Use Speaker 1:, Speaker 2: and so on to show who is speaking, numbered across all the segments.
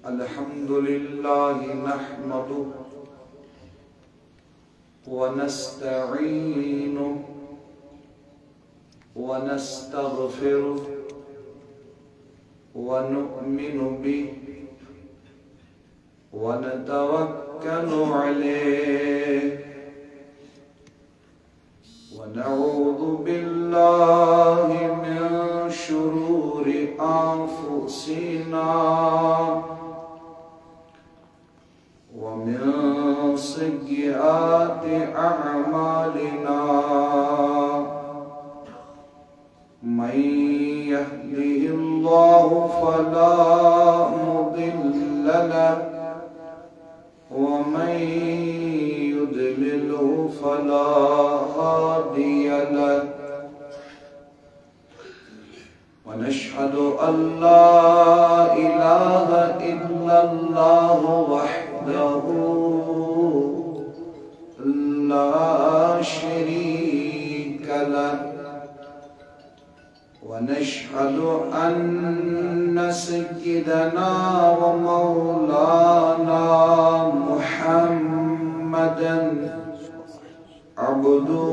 Speaker 1: الحمد لله نحمده ونستعينه ونستغفره ونؤمن به ونتوكل عليه ونعوذ بالله من شرور أنفسنا ومن سيئات أعمالنا من يهده الله فلا مضل له ومن يضلله فلا هادي له ونشهد أن لا إله إلا الله وحده لا شريك له ونشهد أن سيدنا ومولانا محمدا عبده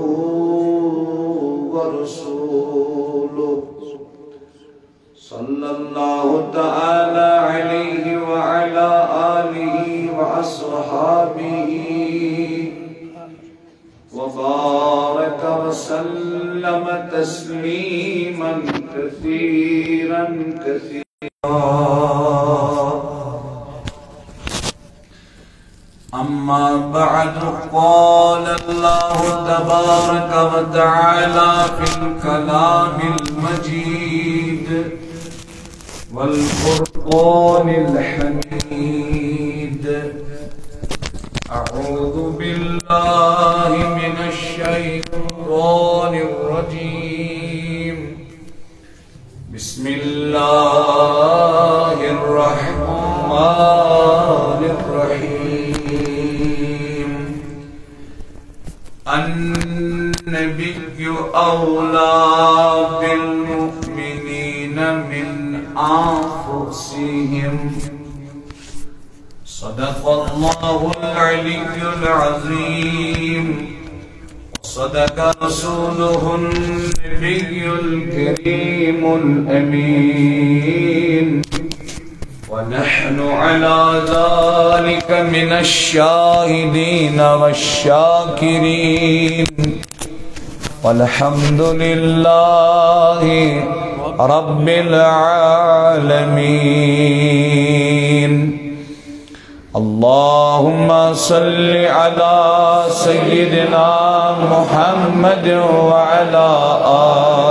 Speaker 1: ورسوله صلى الله تعالى عليه وعلى آله وأصحابه وبارك وسلم تسليما كثيرا أما بعد قال الله تبارك وتعالى في الكلام المجيد والفرقان الحميد أعوذ بالله من الشيطان الرجيم بسم الله الرحمن الرحيم النبي أولى بالمؤمنين من أنفسهم صدق الله العلي العظيم وصدق رسوله النبي الكريم الأمين ونحن على ذلك من الشاهدين والشاكرين والحمد لله رب العالمين اللهم صل على سيدنا محمد وعلى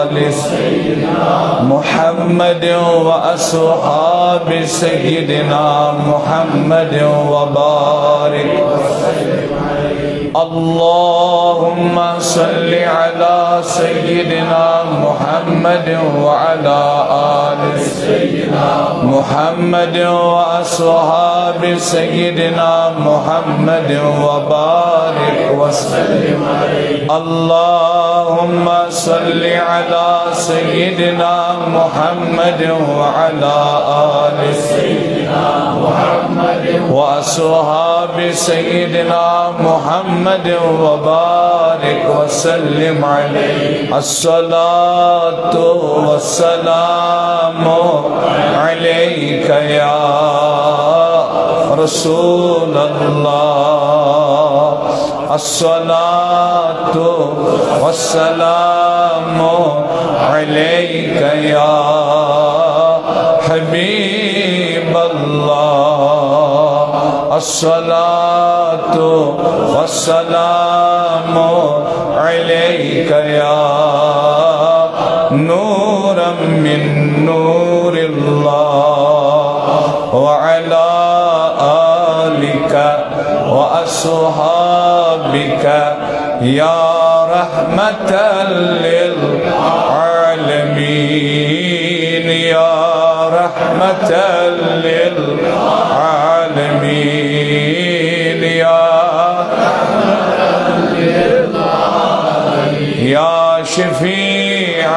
Speaker 1: آل سيدنا محمد وأصحاب سيدنا محمد وبارك وسلم عليه اللهم صل على سيدنا محمد وعلى آل سيدنا محمد وأصحاب سيدنا محمد وبارك وسلم عليه اللهم صل على سيدنا محمد وعلى آل سيدنا محمد وأصحاب سيدنا محمد وبارك وسلم عليه الصلاة والسلام عليك يا رسول الله الصلاة والسلام عليك يا حبيب الله الصلاة والسلام عليك يا نورا من نور الله وعلى آلك وأصحابك يا رحمة للعالمين يا رحمة للعالمين يا شفيع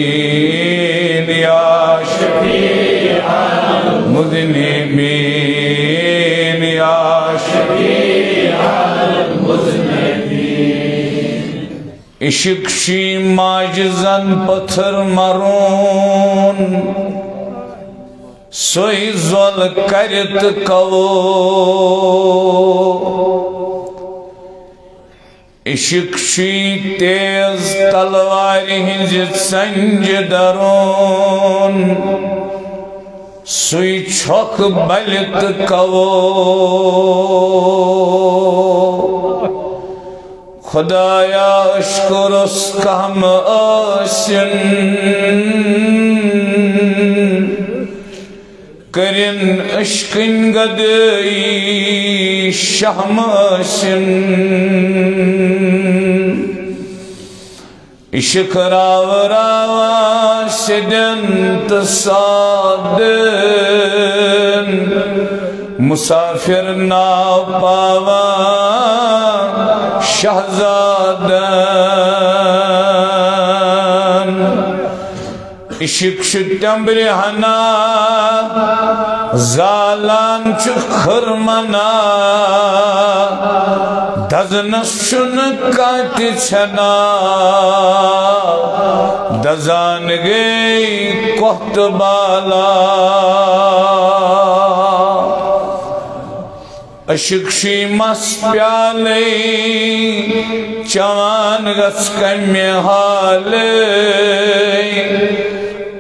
Speaker 1: المذنبين يا شفيع المذنبين يا شفيع المذنبين عشق شی ماجزن پتھر مرون سوئی زول کرت کو عشق شی تیز تلواری ہنز سنج درون سوئی چھوک بلت کو خدایا اشکر اس کا ہم آسن کرن عشقن گدئی شہم آسن عشق راو راو سدن تصادن مسافر نا پاوا شہزادن عشق شتمبر ہنا زالان چخرمنا دزنس شن کاتی چھنا دزان گئی کوہت بالا عشق شی مس پیالے چوان گس کمی حالے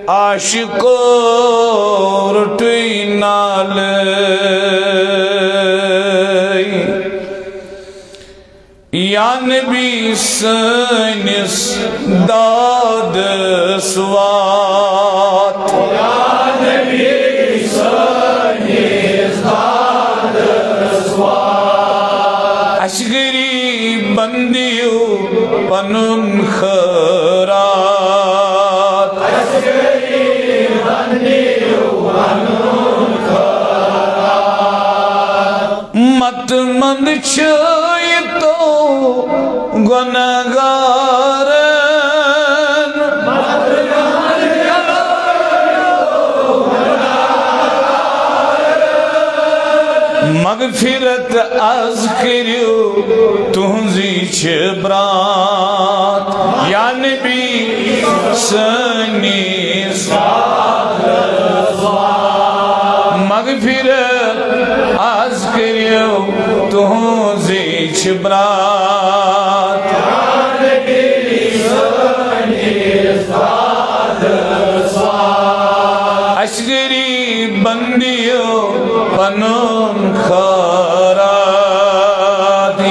Speaker 1: عاشقو رٹوئی نالے یا نبی سنس داد سوات یا نبی سنس داد سوات اشگری بندیو پنن خرات اشگری بندیو پنن خرات مت مند چھوئی تو گناہگارن مغفرت از کریو تہنزی چبرات یا نبی سنی مغفرت از کریو تہنزی چبرات اشگری بندیو پنون خارات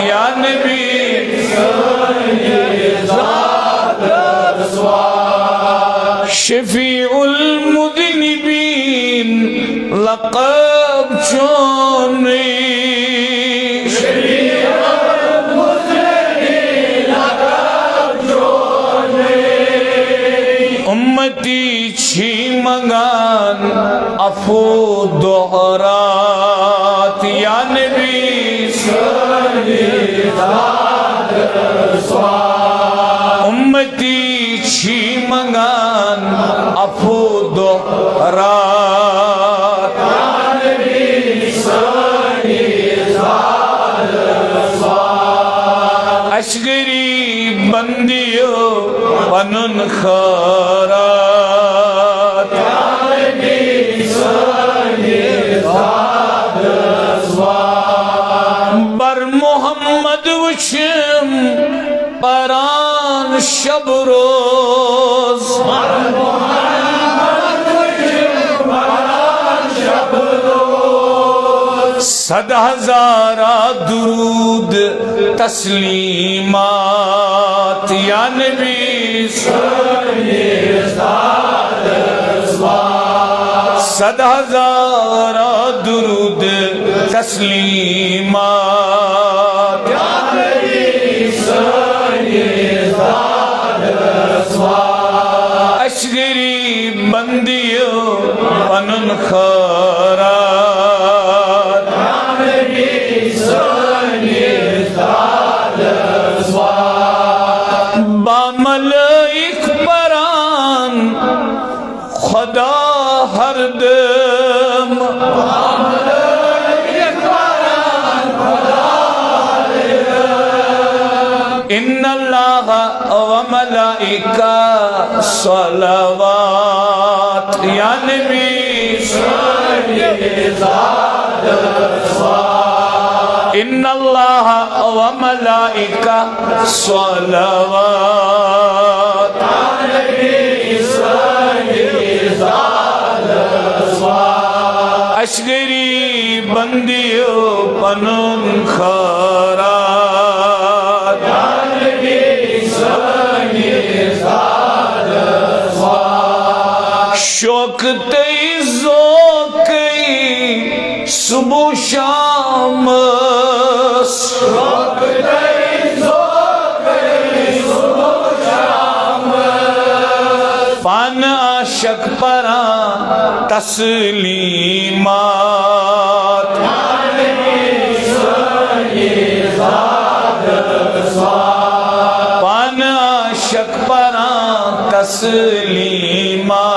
Speaker 1: یا نبی شفیع المذنبین لقب چونی امتی چھی مگان افو دہرات یا نبی امتی چھی مگان افو دہرات اشگری بندیو پنن خارات بر محمد وشم پران شب روز صد ہزارہ درود تسلیمات یا نبی صد ہزارہ درود تسلیمات یا نبی اشگری بندیو پنن خارات با ملائک پران خدا ہر دم ان اللہ و ملائکہ صلوات یا نبی ان اللہ و ملائکہ صلوات اشگری بندیو پنن خارات شوق تی ذوقی صبح شام شوق تی ذوقی صبح شام پان عاشق پران تسلیمات پان عاشق پران تسلیمات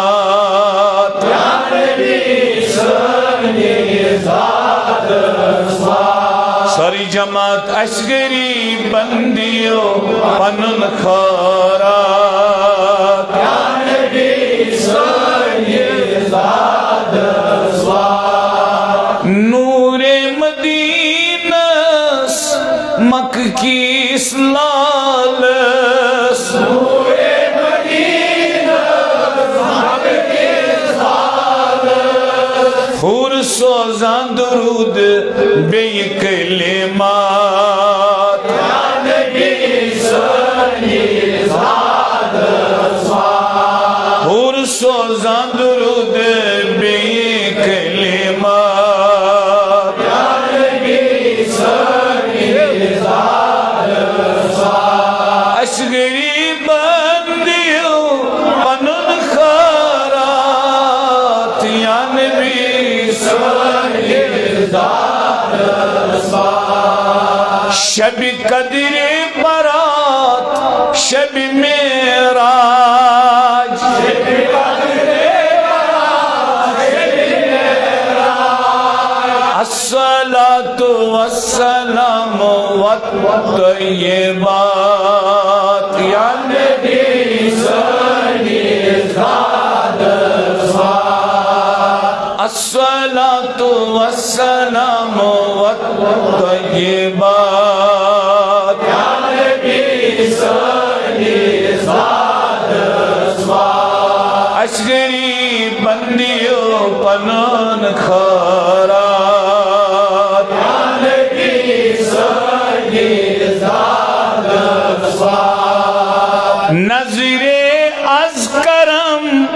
Speaker 1: ساری جماعت اشگری بندیو پنن خارات نور مدینس مکہ کی اسلالس نور مدینس مکہ کی اسلالس حور سوزان درود بے کلمات حور سوزان درود بے کلمات اشگری بندیو پنن خارات یا نبی شب قدر برات شب معراج الصلاة والسلام والطیبات یا نبی الصلاة والسلام والطیبات یا نبی اشگری بندیو پنن خارات نظر از کرم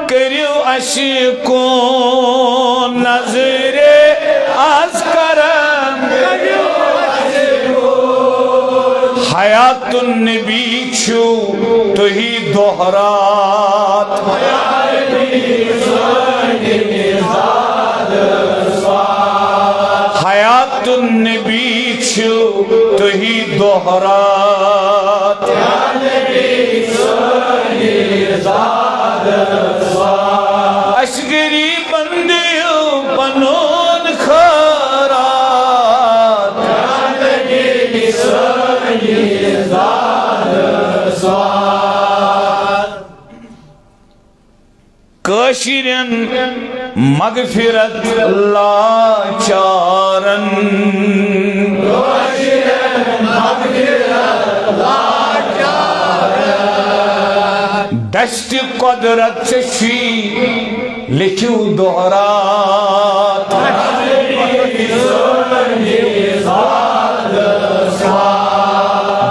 Speaker 1: کریو عشقون نظر از کرم کریو عشقون حیات النبی چھو تو ہی دہرات حیات النبی چھو تو ہی دہرات اشگری بندیو پنون خارات کاشرین مغفرت لاچارن دشت قدرت چشی لکھو دہرات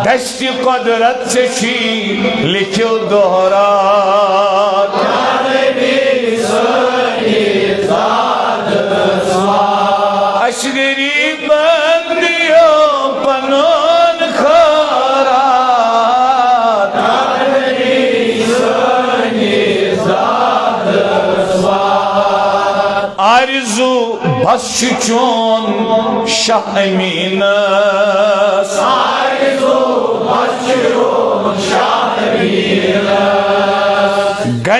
Speaker 1: دشت قدرت چشی لکھو دہرات اشگری بندیو پنون خارات آرزو بس چون شاہ امینس آرزو بس چون شاہ امینس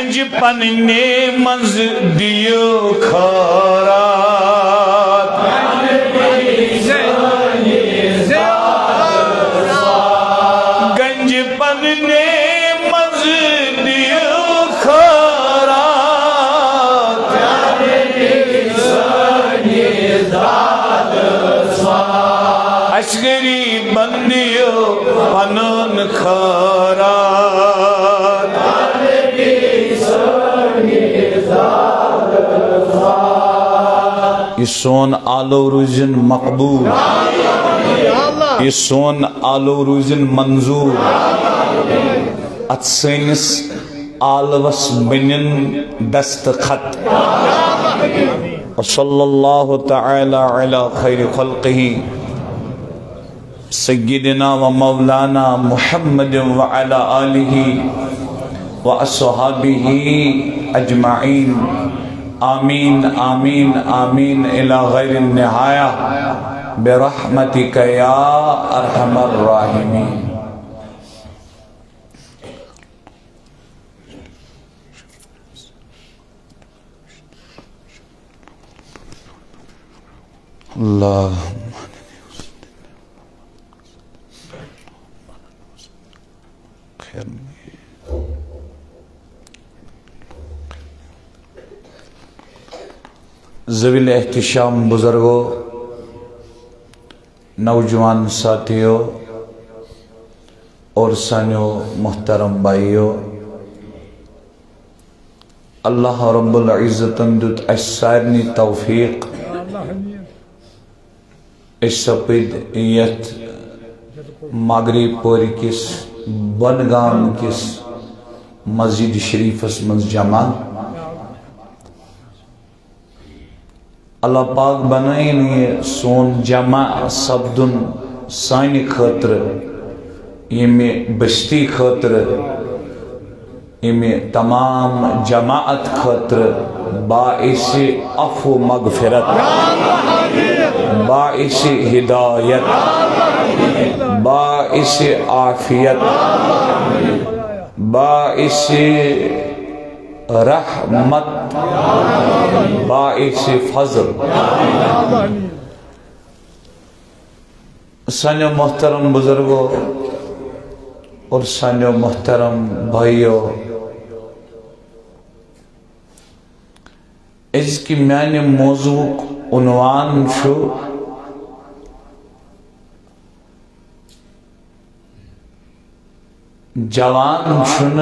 Speaker 1: گنج پننے منز دیو خیرات گنج پننے منز دیو خیرات اشگری بندیو پنن خیرات یہ سون آلو روزن مقبول یہ سون آلو روزن منظور ات سینس آلوس بنن دستخط وصلی اللہ تعالی علی خیر خلقہ سیدنا و مولانا محمد وعلى آلہ واصحابہ اجمعین آمین آمین آمین الى غیر النہایہ برحمتک یا ارحم الراحمین اللہ ذویل احتشام بزرگوں نوجوان ساتھیوں اور سانیوں محترم بھائیوں اللہ رب العزت دیت اسارنی توفیق اس سپید یت مغرب پوری کس بنگام کس مسجد شریف اسمز جمع اللہ پاک بنائیں یہ سون جمع سبدن سانی خطر یہ میں بستی خطر یہ میں تمام جماعت خطر باعث عفو مغفرت باعث ہدایت باعث عافیت باعث رحمت باعث فضل سانیو محترم بزرگوں اور سانیو محترم بھائیوں اس کی میانی موضوع عنوان شو جوان شن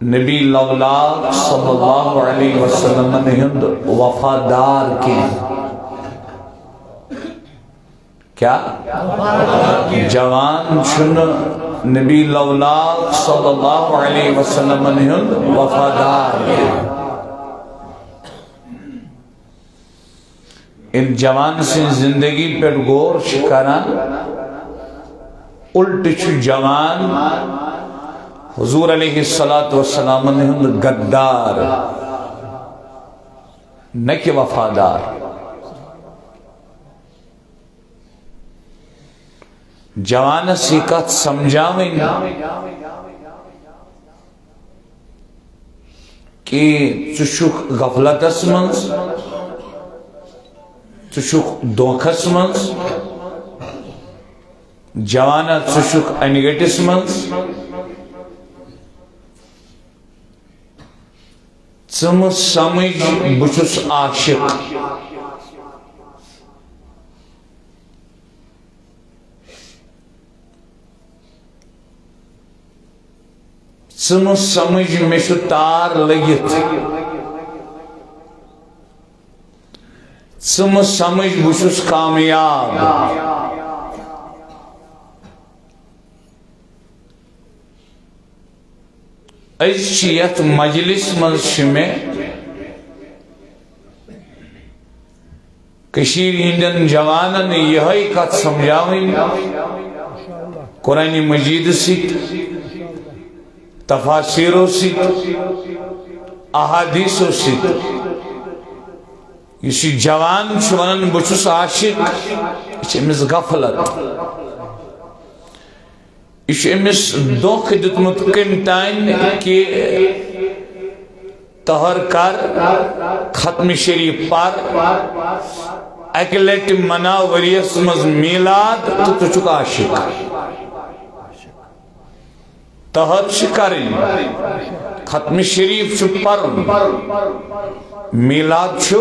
Speaker 1: نبی لولاک صلی اللہ علیہ وسلم نے ہند وفادار کی کیا جوان شن نبی لولاک صلی اللہ علیہ وسلم نے ہند وفادار کی ان جوان سے زندگی پر غور شکران الٹ چھ جوان حضور علیہ السلام نے ہند گدار نہ کہ وفادار جوان سیکت سمجھاویں کہ چشک غفلت اسمنز چشک دوکھس منز جوانا چشک انگیٹس منز ثم سمجھ بچس عاشق ثم سمجھ میں شو تار لگت ثم سمجھ بچس کامیاب ایشیت مجلس منش میں کشیر ہندن جوانن یہی کت سمجھاویں قرآن مجید سیت تفاسیروں سیت احادیثوں سیت یسی جوان شونن بچس عاشق اس امز غفلت یہ امس دھوکہ دیتمت کن تین کہ تہر کر ختم شریف پر اکہ لٹہ منا وریس مز میلاد تو تو چک عاشق تہر کریں ختم شریف پرن میلاد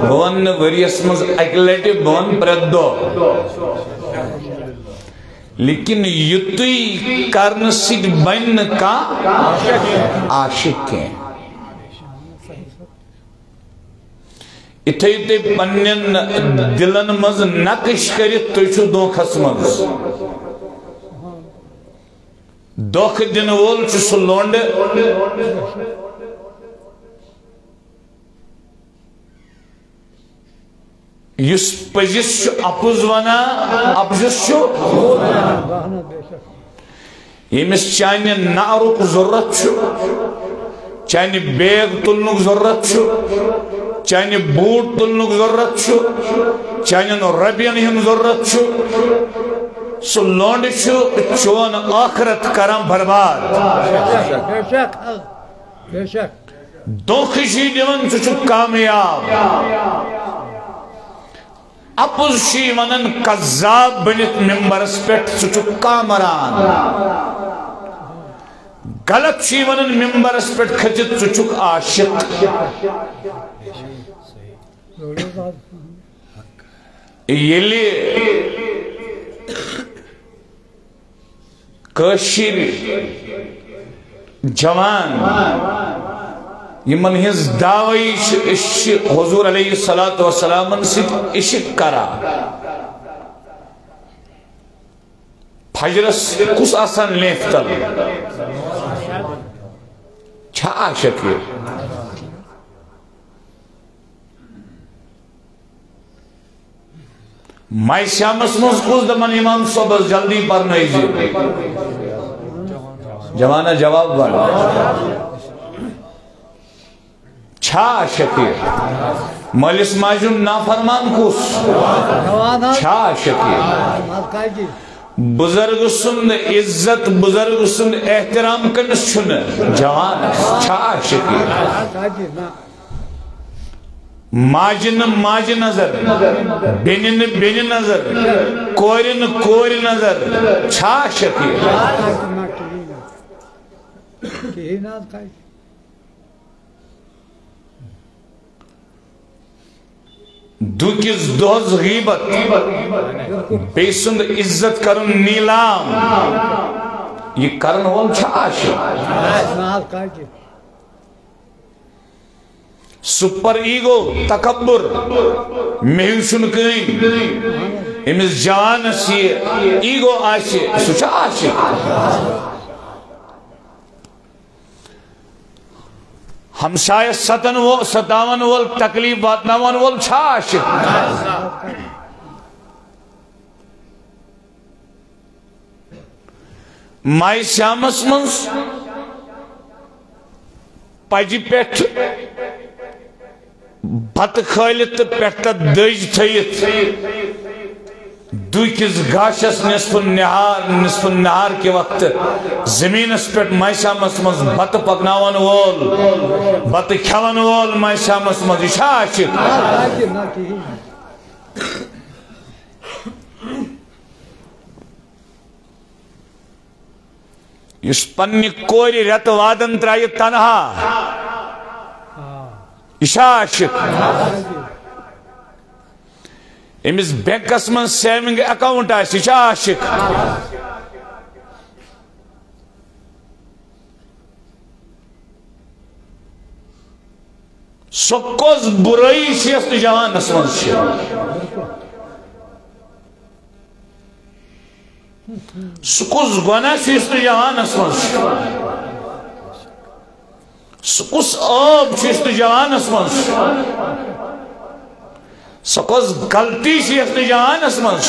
Speaker 1: بون وریس مز اکہ لٹہ بون پرت دو لیکن یتی کرن سید بن کا عاشق ہیں اتھے پنن دلن مز نقش کرت تو چھو دھوکھس مز دھوکھ دن وول چھو سو لونڈ یس پزس چھو اپوز ونا اپوزس چھو یمس چانہ نعرک ضرورت چھو چانہ بیگ تلنک ضرورت چھو چانہ بوٹ تلنک ضرورت چھو چانہ ربین ہم ضرورت چھو سو لونڈ چھو چون آخرت کرم برباد دھوکھشی دیون چھو کامیاب اپوز شی ونن قذاب بنت ممبرس پیٹھ چھو کامران غلط شی ونن ممبرس پیٹھ کھچت چھو عاشق یلی کشیر جوان یمن ہز دعوی حضور علیہ السلام سے عشق کرا فجرس کس آسان لیفتل چھا عاشق ہے مائی شامس مز کس دمن امام صبح جلدی پر نہیں جوانہ جواب والا چھا عاشق ہے مالس ماجن نافرمان کس چھا عاشق ہے بزرگ سند عزت بزرگ سند احترام کنس چھن جوان چھا عاشق ہے ماجن ماج نظر بینن بین نظر کورن کور نظر چھا عاشق ہے دوکیز دوز غیبت بیسند عزت کرن نیلام یہ کرن وال چھا عاشق سپر ایگو تکبر محوشن کہیں امس جوان سی ایگو آشے سچا عاشق ہمسایہ ستاون وول تکلیف باتناون وول چھا عاشق مائی شامس منز پجی پیٹھ بت کھالت پیٹھ دج تھیت دوکیز گاشس نصف النہار کے وقت زمینس پیٹ مائی شامس منز بت پکناون وول بت کھون وول مائی شامس منز یہ چھا عاشق اس پنی کوری رت وادن ترائی تنہا یہ چھا عاشق امس بینکس من سیونگ اکاؤنٹ آس یہ چھا عاشق سکوز برائی شیست جوان نسمن سکوز گناہ شیست جوان نسمن سکوز آب شیست جوان نسمن سکوز غلطی شیست جوان نسمن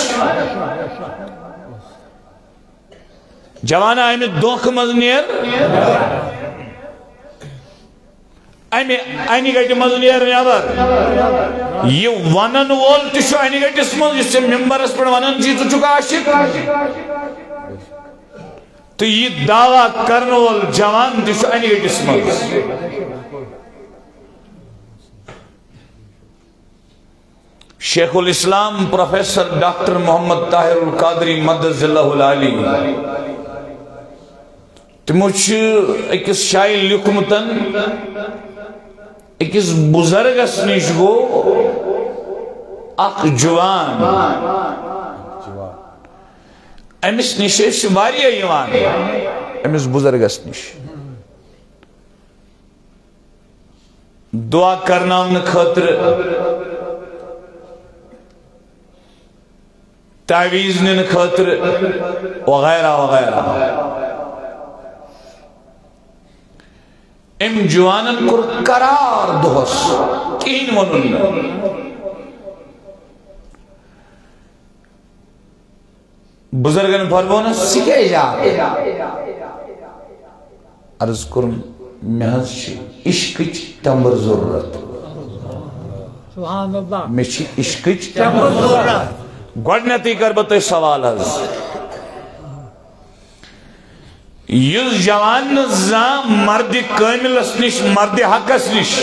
Speaker 1: جوانا ایمی دوکھ مزنیر اینی گئی مزنیر نیابر یہ ونن وول تشو اینی گئی تسمن جس سے ممبر اس پر ونن چیز تو چکا عاشق تو یہ دعویٰ کرنے وول جوان تہ چھ انہِ گٔٹِس منٛز شیخ الاسلام پروفیسر ڈاکٹر محمد طاہر القادری مدد اللہ العالی تمو چھ اکس شاعر لیکھمتن اکس بزرگس نش گو اخ جوان امس نش واریاہ یوان امس بزرگس نش دعا کرناون خاطر تعویز نن خاطر وغیرہ وغیرہ ام جوانن کور قرار دہس کہین ونن بزرگن فرمون سکے جا عرض کرن محض عشقچ تمبر ضرورت
Speaker 2: سبحان اللہ
Speaker 1: میں عشقچ تمبر ضرورت گوڑنیتی کر بتوئی سوال حض یز جوان زان مرد کاملس نش مرد حقس نش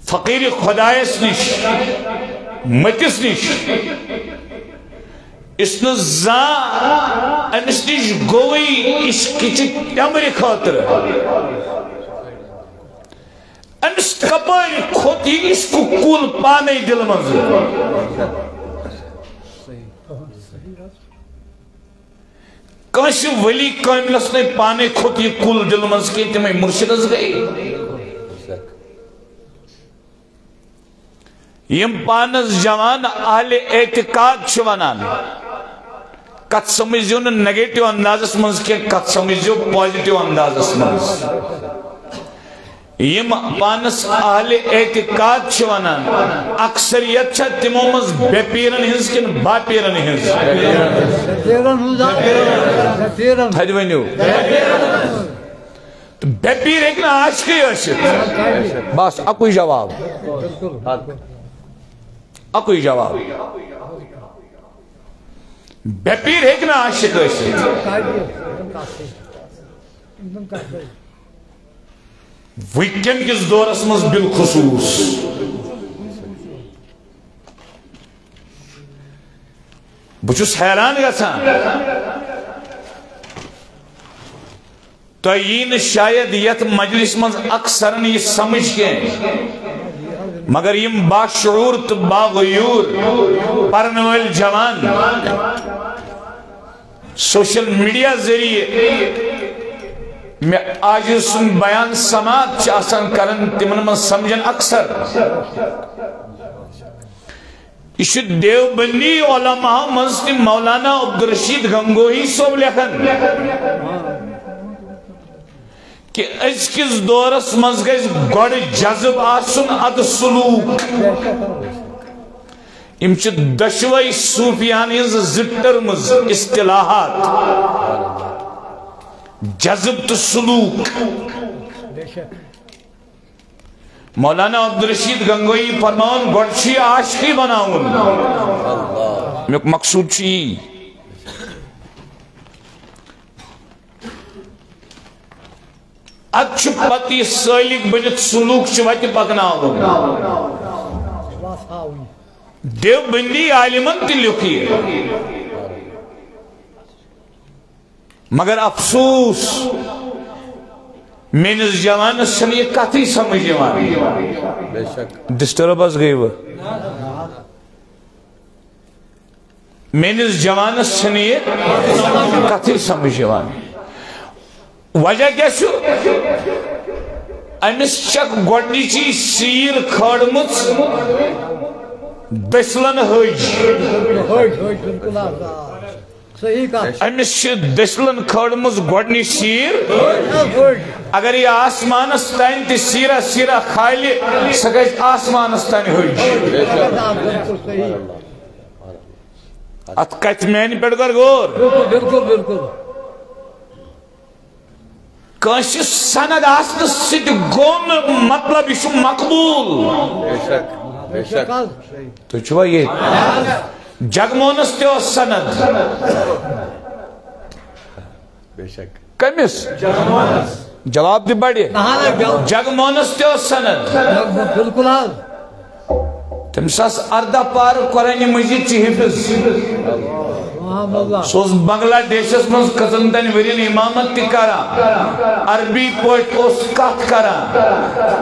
Speaker 1: فقیر خدایس نش متس نش اس زان امس نش گوئی عشقچ تمبر خاطر امس کپائی کھوتی عشق کل پانے دل منز کانش ولی کاملس نے پانے کھوتی کل دل منز کی تمہیں مرشدز گئی یم پانس جوان اہل اعتقاد شوانان کت سمجھو نا نیگیٹیو اندازس منز کی کت سمجھو پوزیٹیو اندازس منز یم پانس اہل اعتقاد شوانان اکثریت چھا تمو مز بے پیرن ہنس کن با پیرن ہنس تھج ونیو بے پیر ایک نا عاشقی عاشق بس اکوئی جواب اکوئی جواب بے پیر ایک نا عاشق عاشق ویکن کس دورس مز بالخصوص بچوس حیران گژھان تو یہ شاید یت مجلس مز اکثرن یہ سمجھ کے مگر یم باشعور تو باغیور پرنویل جوان سوشل میڈیا ذریعے میں آج سن بیان سماعت چاہسان کرن تمن من سمجھن اکثر یہ دیوبندی علماء مزد مولانا عبدالرشید گنگوہی صوب لکھن کہ اس کس دورس مز گئے گوڑ جذب آسن اد سلوک امچ دشوئی صوفیانی زٹر مز اصطلاحات جذب تو سلوک مولانا عبدالرشید گنگوئی فرمان گوڑشی عاشقی بناؤن میں مقصود چی اچھ پتی سالک بنت سلوک چوات پکناؤن دیو بندی عالمن تی لکھی مگر افسوس مینس جوان سن یہ کتی سمجھ جوان ڈسٹرب از گئی وہ مینس جوان سن یہ کتی سمجھ جوان وجہ کیا شو امس چک گوڑنی چی سیر کھاڑمت دسلن حج امس دسلن کھاڑمت گوڑنی سیر اگر یہ آسمان استائن تی سیرہ سیرہ خالی سکیت آسمان استائن حج ات کت مینی پیڑ کر گور
Speaker 2: بالکل بالکل
Speaker 1: کانش سند آسن سید گوم مطلب یہ مقبول
Speaker 2: بے شک
Speaker 1: تو چھوا یہ جگمونس تیو سند
Speaker 3: بے شک
Speaker 1: کمس جواب دی بڑی جگمونس تہ سند
Speaker 2: بالکل حال
Speaker 1: تمساس 18 پار قرآن مجید چی حفظ
Speaker 2: سبحان اللہ
Speaker 1: سوز بنگلہ دیشس من کزندن ورین امامت تی کرا عربی پوٹ اس کت کرا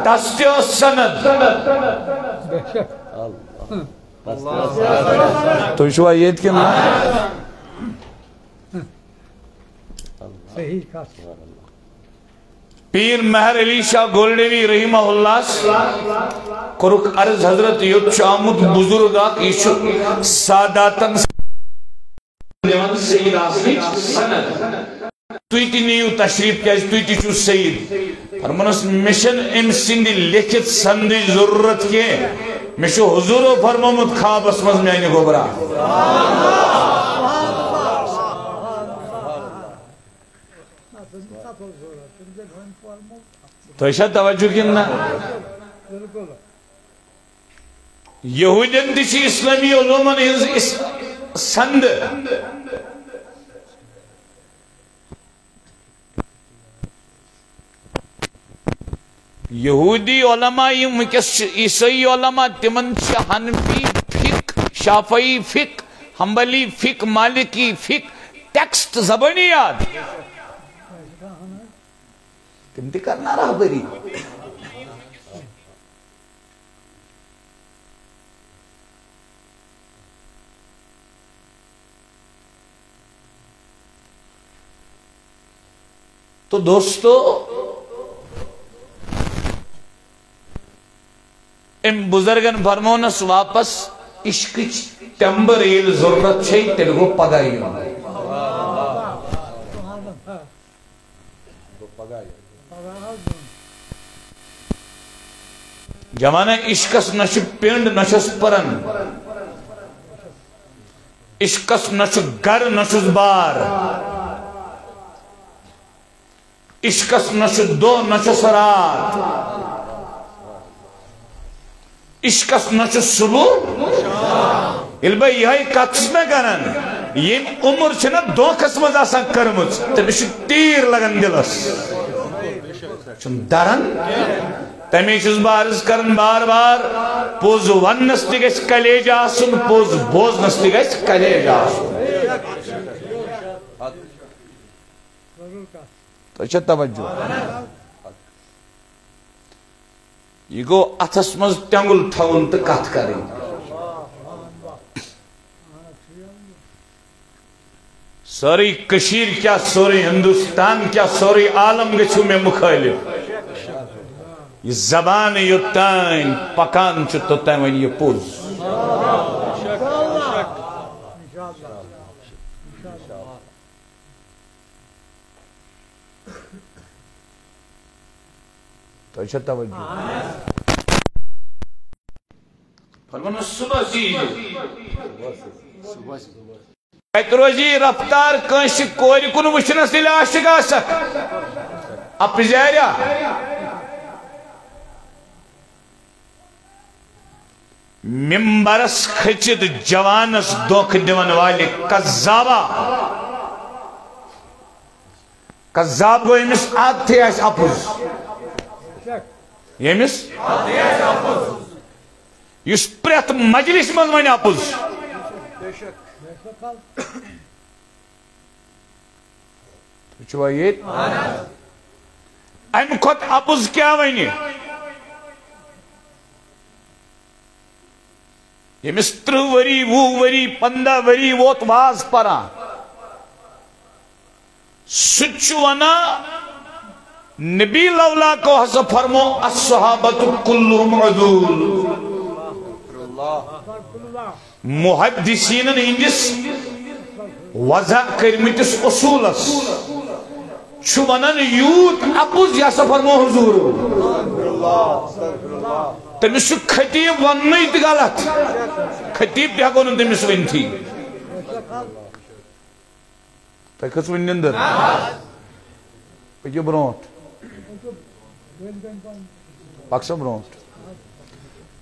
Speaker 1: تستی اس سند
Speaker 2: بے شک
Speaker 1: تو شو آیت کے نا
Speaker 2: صحیح کہا
Speaker 1: پیر مہر علی شاہ گولڈیوی رحمہ اللہ کرک عرض حضرت یوت شامت بزرگاک ایشو ساداتن سید آسیج سند توی تی نیو تشریف کیاج توی تی چو سید فرمانس مشن ام سندی لکھت سندی ضرورت کے مشو حضور و فرمامت خواب اسمز میں آئینی گوبرا تو ایشا توجہ کن نا یہودین دیشی اسلامی علومن ہنز سند یہودی علماء عیسائی علماء تمن حنفی فقہ شافعی فقہ حنبلی فقہ مالکی فقہ ٹیکسٹ زبانی یاد تم تی کرنا رہا بری تو دوستو ام بزرگن فرمونس واپس عشق ٹمبر ایل ضرورت چھے تیل گو پگائی جمانہ عشقس نش پینڈ نشس پرن عشقس نش گر نشس بار عشقس نش دو نشس رات عشقس نشس صبح البا یہ کتس میں کرن یہ عمر چھنا دو قسمت آسان کرمت تمیش تیر لگن دلس چون درن تمیش اس بارز کرن بار بار پوز ون نستی گیس کلیج آسن پوز بوز نستی گیس کلیج آسن تو اچھا توجہ یہ گو اتھس مز ٹنگل تھون تو کت کریں سوری کشیر کیا سوری ہندوستان کیا سوری عالم گچھو میں مخالف یہ زبان یوتائن پکان چھتو تائن ونی یہ پوز تو اچھا توجہ فرمانا صبح سید روزی رفتار کنش کوری کن وشنس دل عاشق آسک اپ زیریا ممبرس کھچد جوانس دوکھ دیون والے کذابا کذاب گو امس آد تھے ایس اپوز یمس یس پریت مجلس من ون اپوز چھوا یہ ام کھت اپوز کیا ونی یمس 30 وری 20 وری 15 وری ووت واز پران سچ ونا نبی لولا کو حسب فرمو الصحابت کلهم عدول محدثین ہندس وضع کرمتس اصولس چھوانن یوت اپوز یا فرمو حضور تمس خطیب ونی تہ غلط خطیب تہ ہکو نہ تمس ون تھی تہ کس ون نندر پکیو برونٹ پکسا برونٹ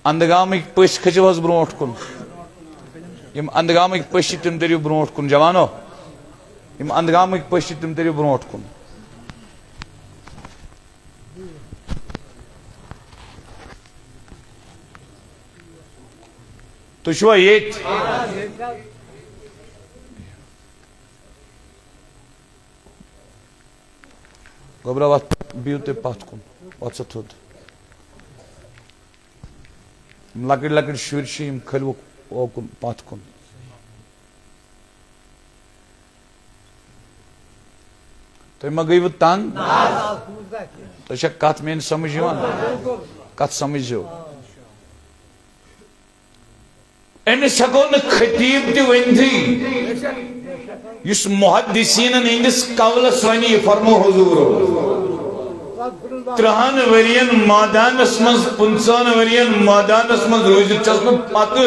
Speaker 1: اندگامک پش کھچو حس برونٹ کن یم اندگامک پش تم دریو برونٹ کن جوانو یم اندگامک پشت تم تریو برونٹ کن تو شو یت گوبرا وات بیو تے پات کن وات سا تھود لکڑ لکڑ شر یم کھلو اوکن پات کن تو ما گئی وہ تنگ تو شا کت میں سمجھ کت سمجھو امس ہکو نا خطیب تہ ونتھی اس محدثین ہندس قولس ونی یہ فرمو حضور 30 ورین مادانس مز 50 ورین مادانس مز روزت چس میں پتہ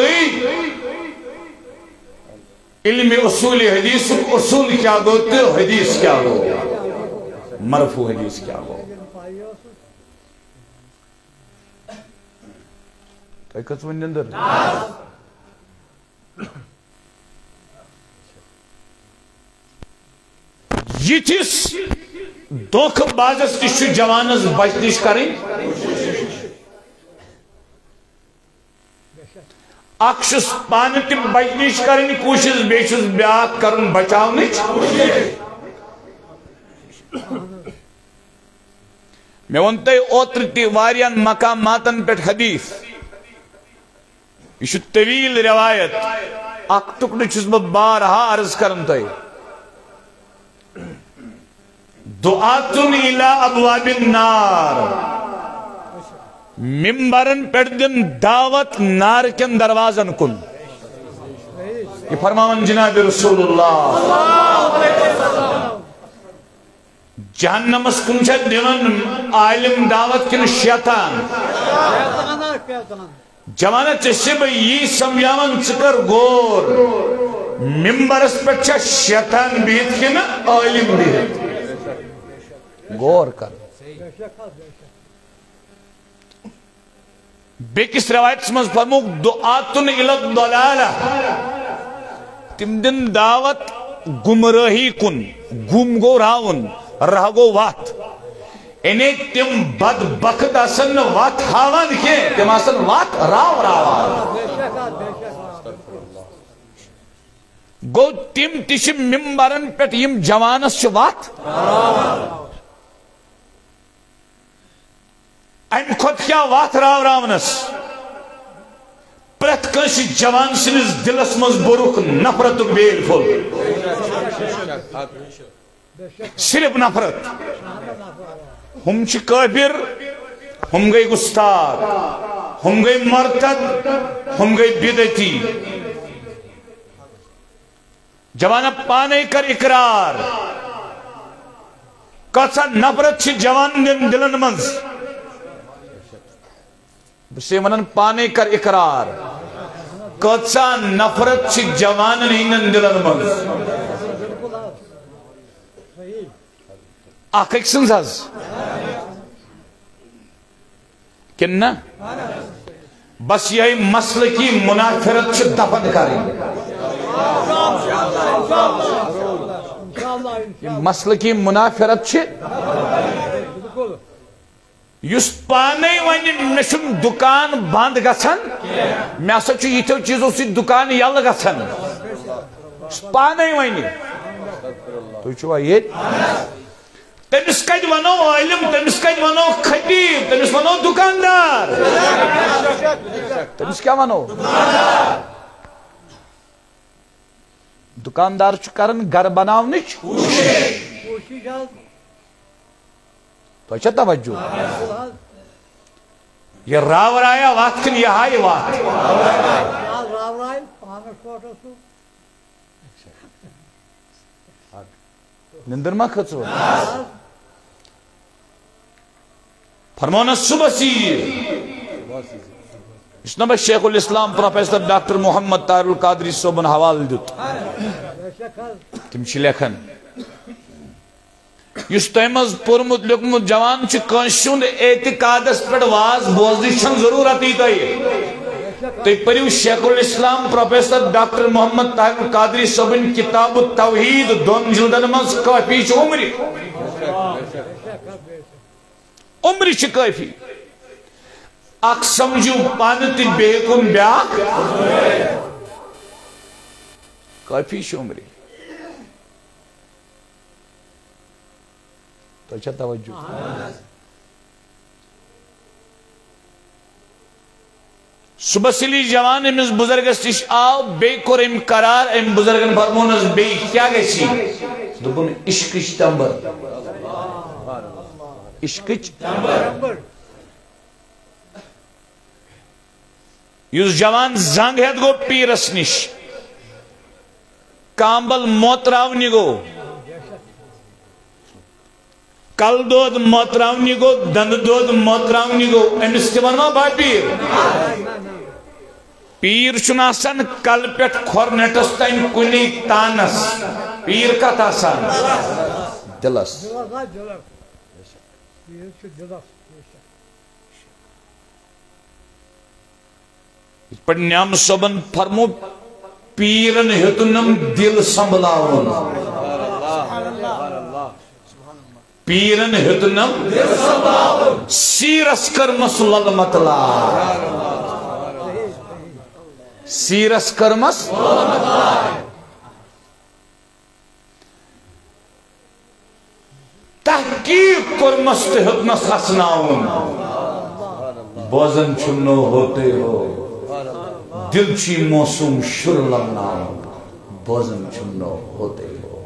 Speaker 1: علم اصول حدیث اصول کیا گو تو حدیث کیا گو مرفوع حدیث کیا گو تو کت ون اندر یتھس دھوکہ بازس تہ جوانس بچنش کریں اکشس پانہ تہ بچنش کریں کوشش بیشس بیاک کرن بچاونچ میں ونتے اوتر تی واریان مقاماتن پیٹھ حدیث یہ طویل روایت اک ٹکڑ چھس بہ بارہا عرض کرن تے دعاتن الى ابواب النار ممبرن پیٹھ دن دعوت نار کن دروازن کن یہ فرماون جناب رسول اللہ جہنمس کن چھا دنن عالم دعوت کن شیطان جوانا چشے بھئی یہ سمجھاون چکر گور ممبرس پر چھا شیطان بیت کن عالم بیت گور کر بیکس روایت سمجھ فرموک دعاتن الى الضلالہ تم دن دعوت گمراہی کن گم گو راون رہ گو وات انہیں تم بدبخت آسن وات ہاوان کے تم آسن وات راو راوان گو تم تیش ممبرن پیٹ یم جوانس چھ وات ام خود کیا وات راو راونس پرت کنش جوان سنس دلس مز بروک نفرت بیل فل صرف نفرت ہم چھ کافر ہم گئی گستاخ ہم گئی مرتد ہم گئی بدعتی جوانا پانے کر اقرار کسا نفرت چھ جوان دلن منز بسے منن پانے کر اقرار کسا نفرت چھ جوان ہندن دلن منز آخ ایک سنز حض کننا بس یہی مسئلہ کی منافرت چھ دفن کریں مسئلہ کی منافرت چھ یس پانے ونی مشم دکان بند گسن میں اسا چھ یتھو چیزو سی دکان یل گسن پانے ونی تو چھوا یہ تمس کت ونو عالم تمس کت ونو خطیب تمس ونو دکاندار تمس کیا ونو دکاندار چھ کرن گھر بناونچ تو اچھا توجہ یہ راو رایا وقت کن یہ ہائی وقت نندر ما کھچو فرمانا صبح سی اس نبی شیخ الاسلام پروفیسر ڈاکٹر محمد طاہر القادری صوبن حوال دیت تم چھ لیکھن یس تیمز پورمت لکمت جوان چھ کنشن اعتقادس پر واز بوزنی چھن ضرورت ہی تائی تو پریو شیخ الاسلام پروفیسر ڈاکٹر محمد طاہر القادری صبن کتاب التوحید دون جلدن مز کافی چھ عمری عمری چھ کافی اک سمجھو پانتی بیکن بیاک کافی چھ عمری تو اچھا توجہ صبح سلی جوان امس بزرگس نش آو بی کور ام قرار ام بزرگن فرمونس بی کیا گیسی دبن عشقچ تمبر عشقچ تمبر یس جوان زنگ ہیت گو پیرس نش کامبل موتراونی گو کل دود موتراونی گو دند دود موتراونی گو امس تہ ونما با پیر پیر چھن آسان کل پیٹ کھورنٹس تین کنی تانس پیر کت آسان دلس پر نعم صبن فرمو پیرن ہتنم دل سنبھلاون پیرن ہتنم دل سنبھلاون سیرس کرمس لل مطلع سیرس کرمس تحقیق کرمس تہتنس حسناون بوزن چھنو ہوتے ہو دل چی موسم شر لمناون بوزن چھنو ہوتے ہو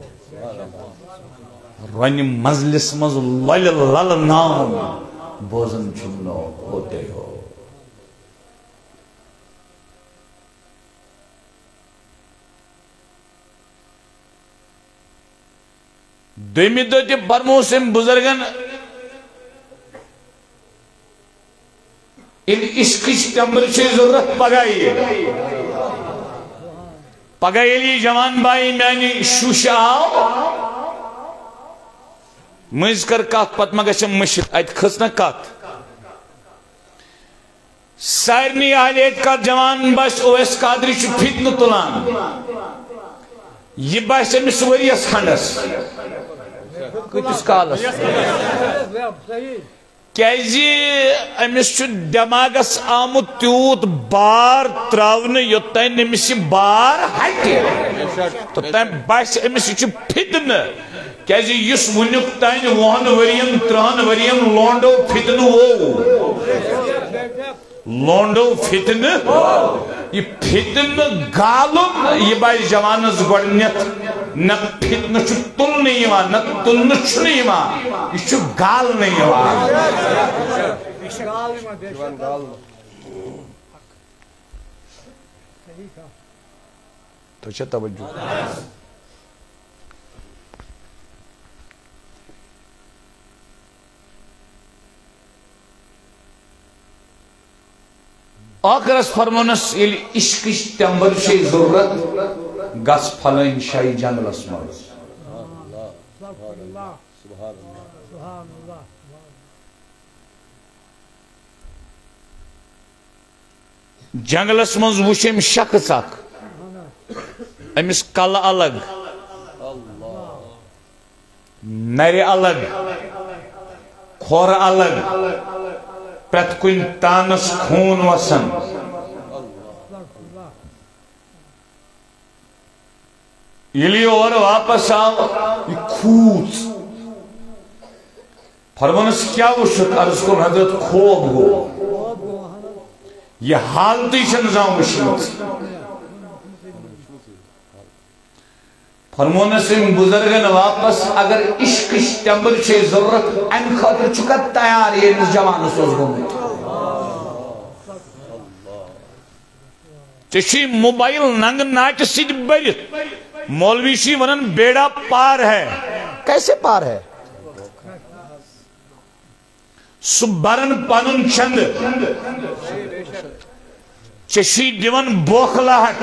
Speaker 1: رن مجلس مز لل لل ناون بوزن چھنو ہوتے ہو دومی دو تی فرموسم بزرگن ان عشقچ تمبر چھ ضرورت پگائی پگائی لی جوان بائی میانی شوش آو مز کر کات پت مگشم مشت ایت خسنا کات سارنی آلیت کا جوان باش اویس قادری چھ فتن تلان یہ باش امس وریس کھنڈس کتس کالس کیازی امس چھ دماغس آمد تیوت بار تراؤن یوتین امس بار ہٹے تو تین باس امس چھ فتن کیازی یس ونیک تین وہن وریم ترہن وریم لونڈو فتن وہ لونڈو فتن یہ فتن گالم یہ بائی جوانز گوڑنیت نہ فتن چھ تل نہیں یوان نہ تل چھ نہیں یوان یہ چھ گال نہیں یوان تو چھ توجہ آخرس فرمونس یل عشقچ تمبر چھ ضرورت گس پھلن شاہی جنگلس مز جنگلس مز وچھم شخص اخ امس کل الگ نر الگ کھور الگ پرت کن تانس خون وسن یلی اور واپس آو یہ کھوت فرمانس کیا وشت عرض کو حضرت خوب گو یہ حالتی چھ نظام وشت فرمانس ان بزرگن واپس اگر عشق تمبر چھ ضرورت ان خاطر چکت تیار یہ جوان سوز گومت چشی موبائل ننگ ناچ سید برت مولوی شی ونن بیڑا پار ہے کیسے پار ہے سبرن پانن چند چشی دیون بوخلاہٹ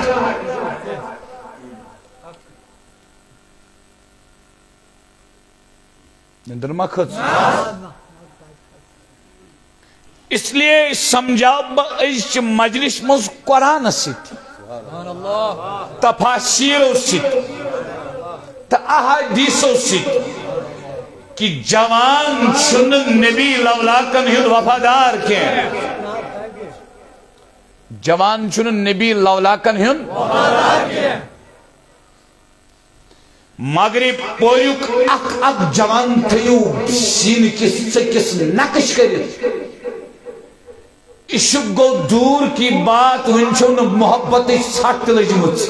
Speaker 1: نندر ما کھت اس لیے سمجھاو بہت مجلس مز قرآن ست تفاسیرو ست تو احادیثو ست کہ جوان چھن نبی لولاکن ہند وفادار کے جوان چھن نبی لولاکن ہند وفادار کے مغرب پوریک اک جوان تھیو سین کس سکس نقش کرت عشق گو دور کی بات ونچو ن محبت سٹ لجمت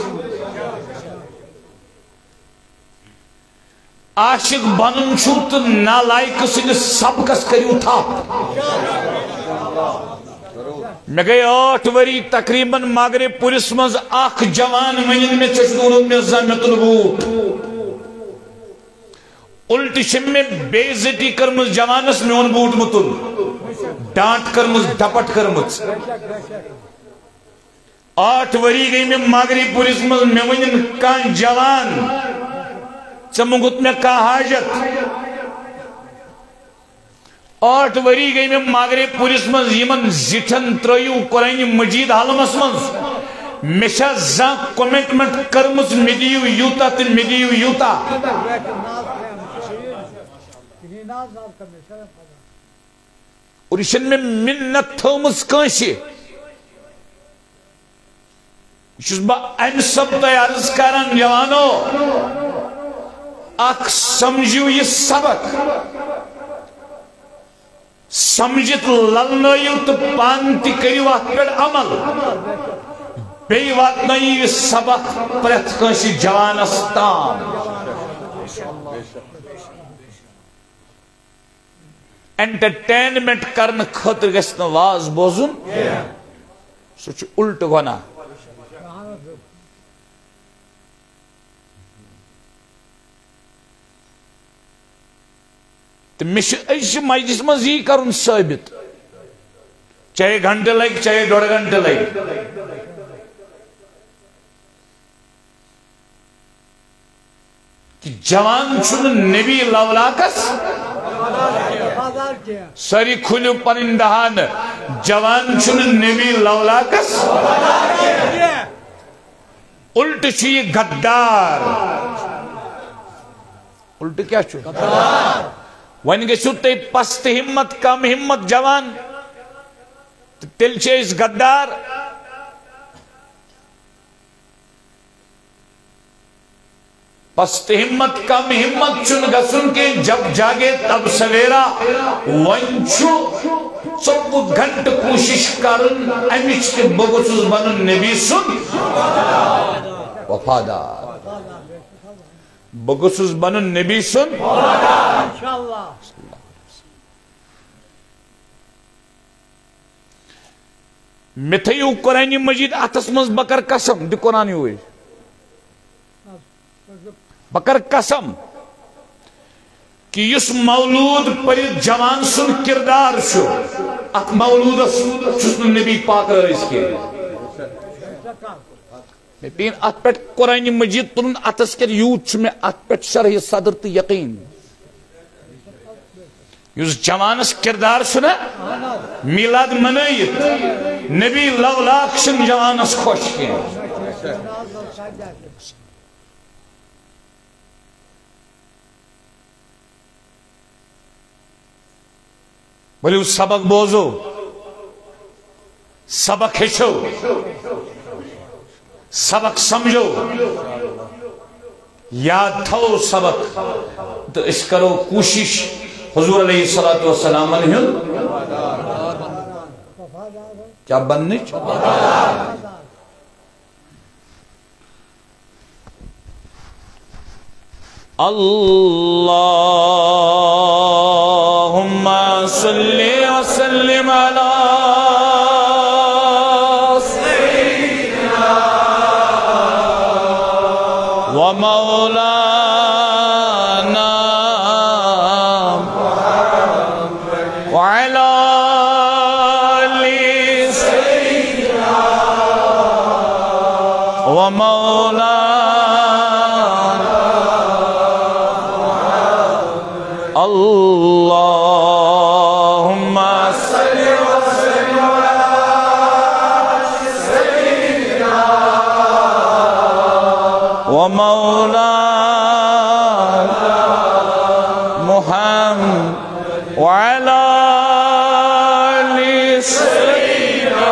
Speaker 1: عاشق بنن چھو تو نالائق سندس سبقس کریو تھا میں گئی 8 وری تقریباً مغرب پولیس مز اخ جوان ونن میں چشدون میں زمت البوٹ الٹی شم میں بیزتی کرمز جوانس میون بوٹ متن ڈانٹ کرمز ڈپٹ کرمز 8 وری گئی میں مغرب پولیس مز میں ونن کان جوان چمگت میں کا حاجت 8 وری گئی میں مغرب پولیس مز یمن زٹھن ترایو قرآن مجید حالمس مز مشا زان کمٹمنٹ کرمز مدیو یوتا تن مدیو یوتا اور یہ میں منت تھومس کانسی با ام سب عرض کران جوانو اخ سمجھو یہ سبق سمجھت للنائیو تو پانتی کریو ات پر عمل بی واتنائی یہ سبق پرت کانسی جوان استان انٹرٹینمنٹ کرن خطر گسن واز بوزن سوچ الٹ گنا تو مش مجلس مز یہ کرن ثابت چاہے گھنٹے لگ چاہے 1.5 گھنٹے لگ کہ جوان چھن نبی لولاکس ساری کھلیو پنن دہان جوان چھن نبی لولاکس الٹ چھ غدار الٹ کیا چھو ون گژھو تُہۍ پست ہمت کم ہمت جوان تیل چھِ أسۍ غدار پست ہمت کم ہمت چن گسن کے جب جاگے تب سویرا ونچو 24 گھنٹ کوشش کرن امچ کے بگسوس بنن نبی سن وفادار بگسوس بنن نبی سن وفادار متھیو قرآن مجید اتس مز بکر قسم دی قرآن ہوئی بکر قسم کہ اس مولود پر جوان سن کردار شو ات مولود سن نبی پاک رئیس کے میں پین ات پیٹ قرآن مجید تلن اتس کر یوت چھ میں ات پیٹ شرح صدر تی یقین یس جوانس کردار سنا میلاد منائیت نبی لولاک سن جوانس خوش کے بولے سبق بوزو سبق ہچو سبق سمجھو یاد تھو سبق تو اس کرو کوشش حضور علیہ السلام کیا بننچ اللہم صلی وسلم علی سیدنا ومولانا وعلی آل سیدنا ومولانا اللهم صل وسلم وعلى آل سيدنا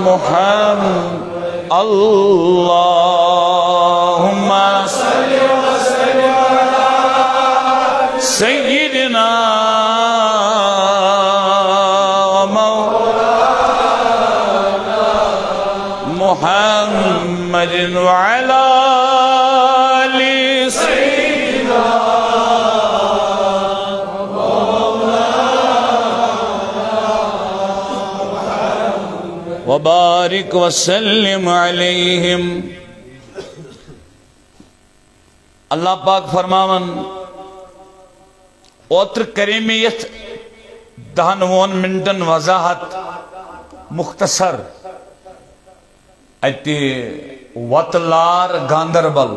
Speaker 1: محمد اللهم صل وسلم على سيدنا محمد وعلى آل سيدنا وبارك وسلم عليهم. اللہ پاک فرماون اوتر کریمیت 10 منٹن وضاحت مختصر اتی وطلار گاندربل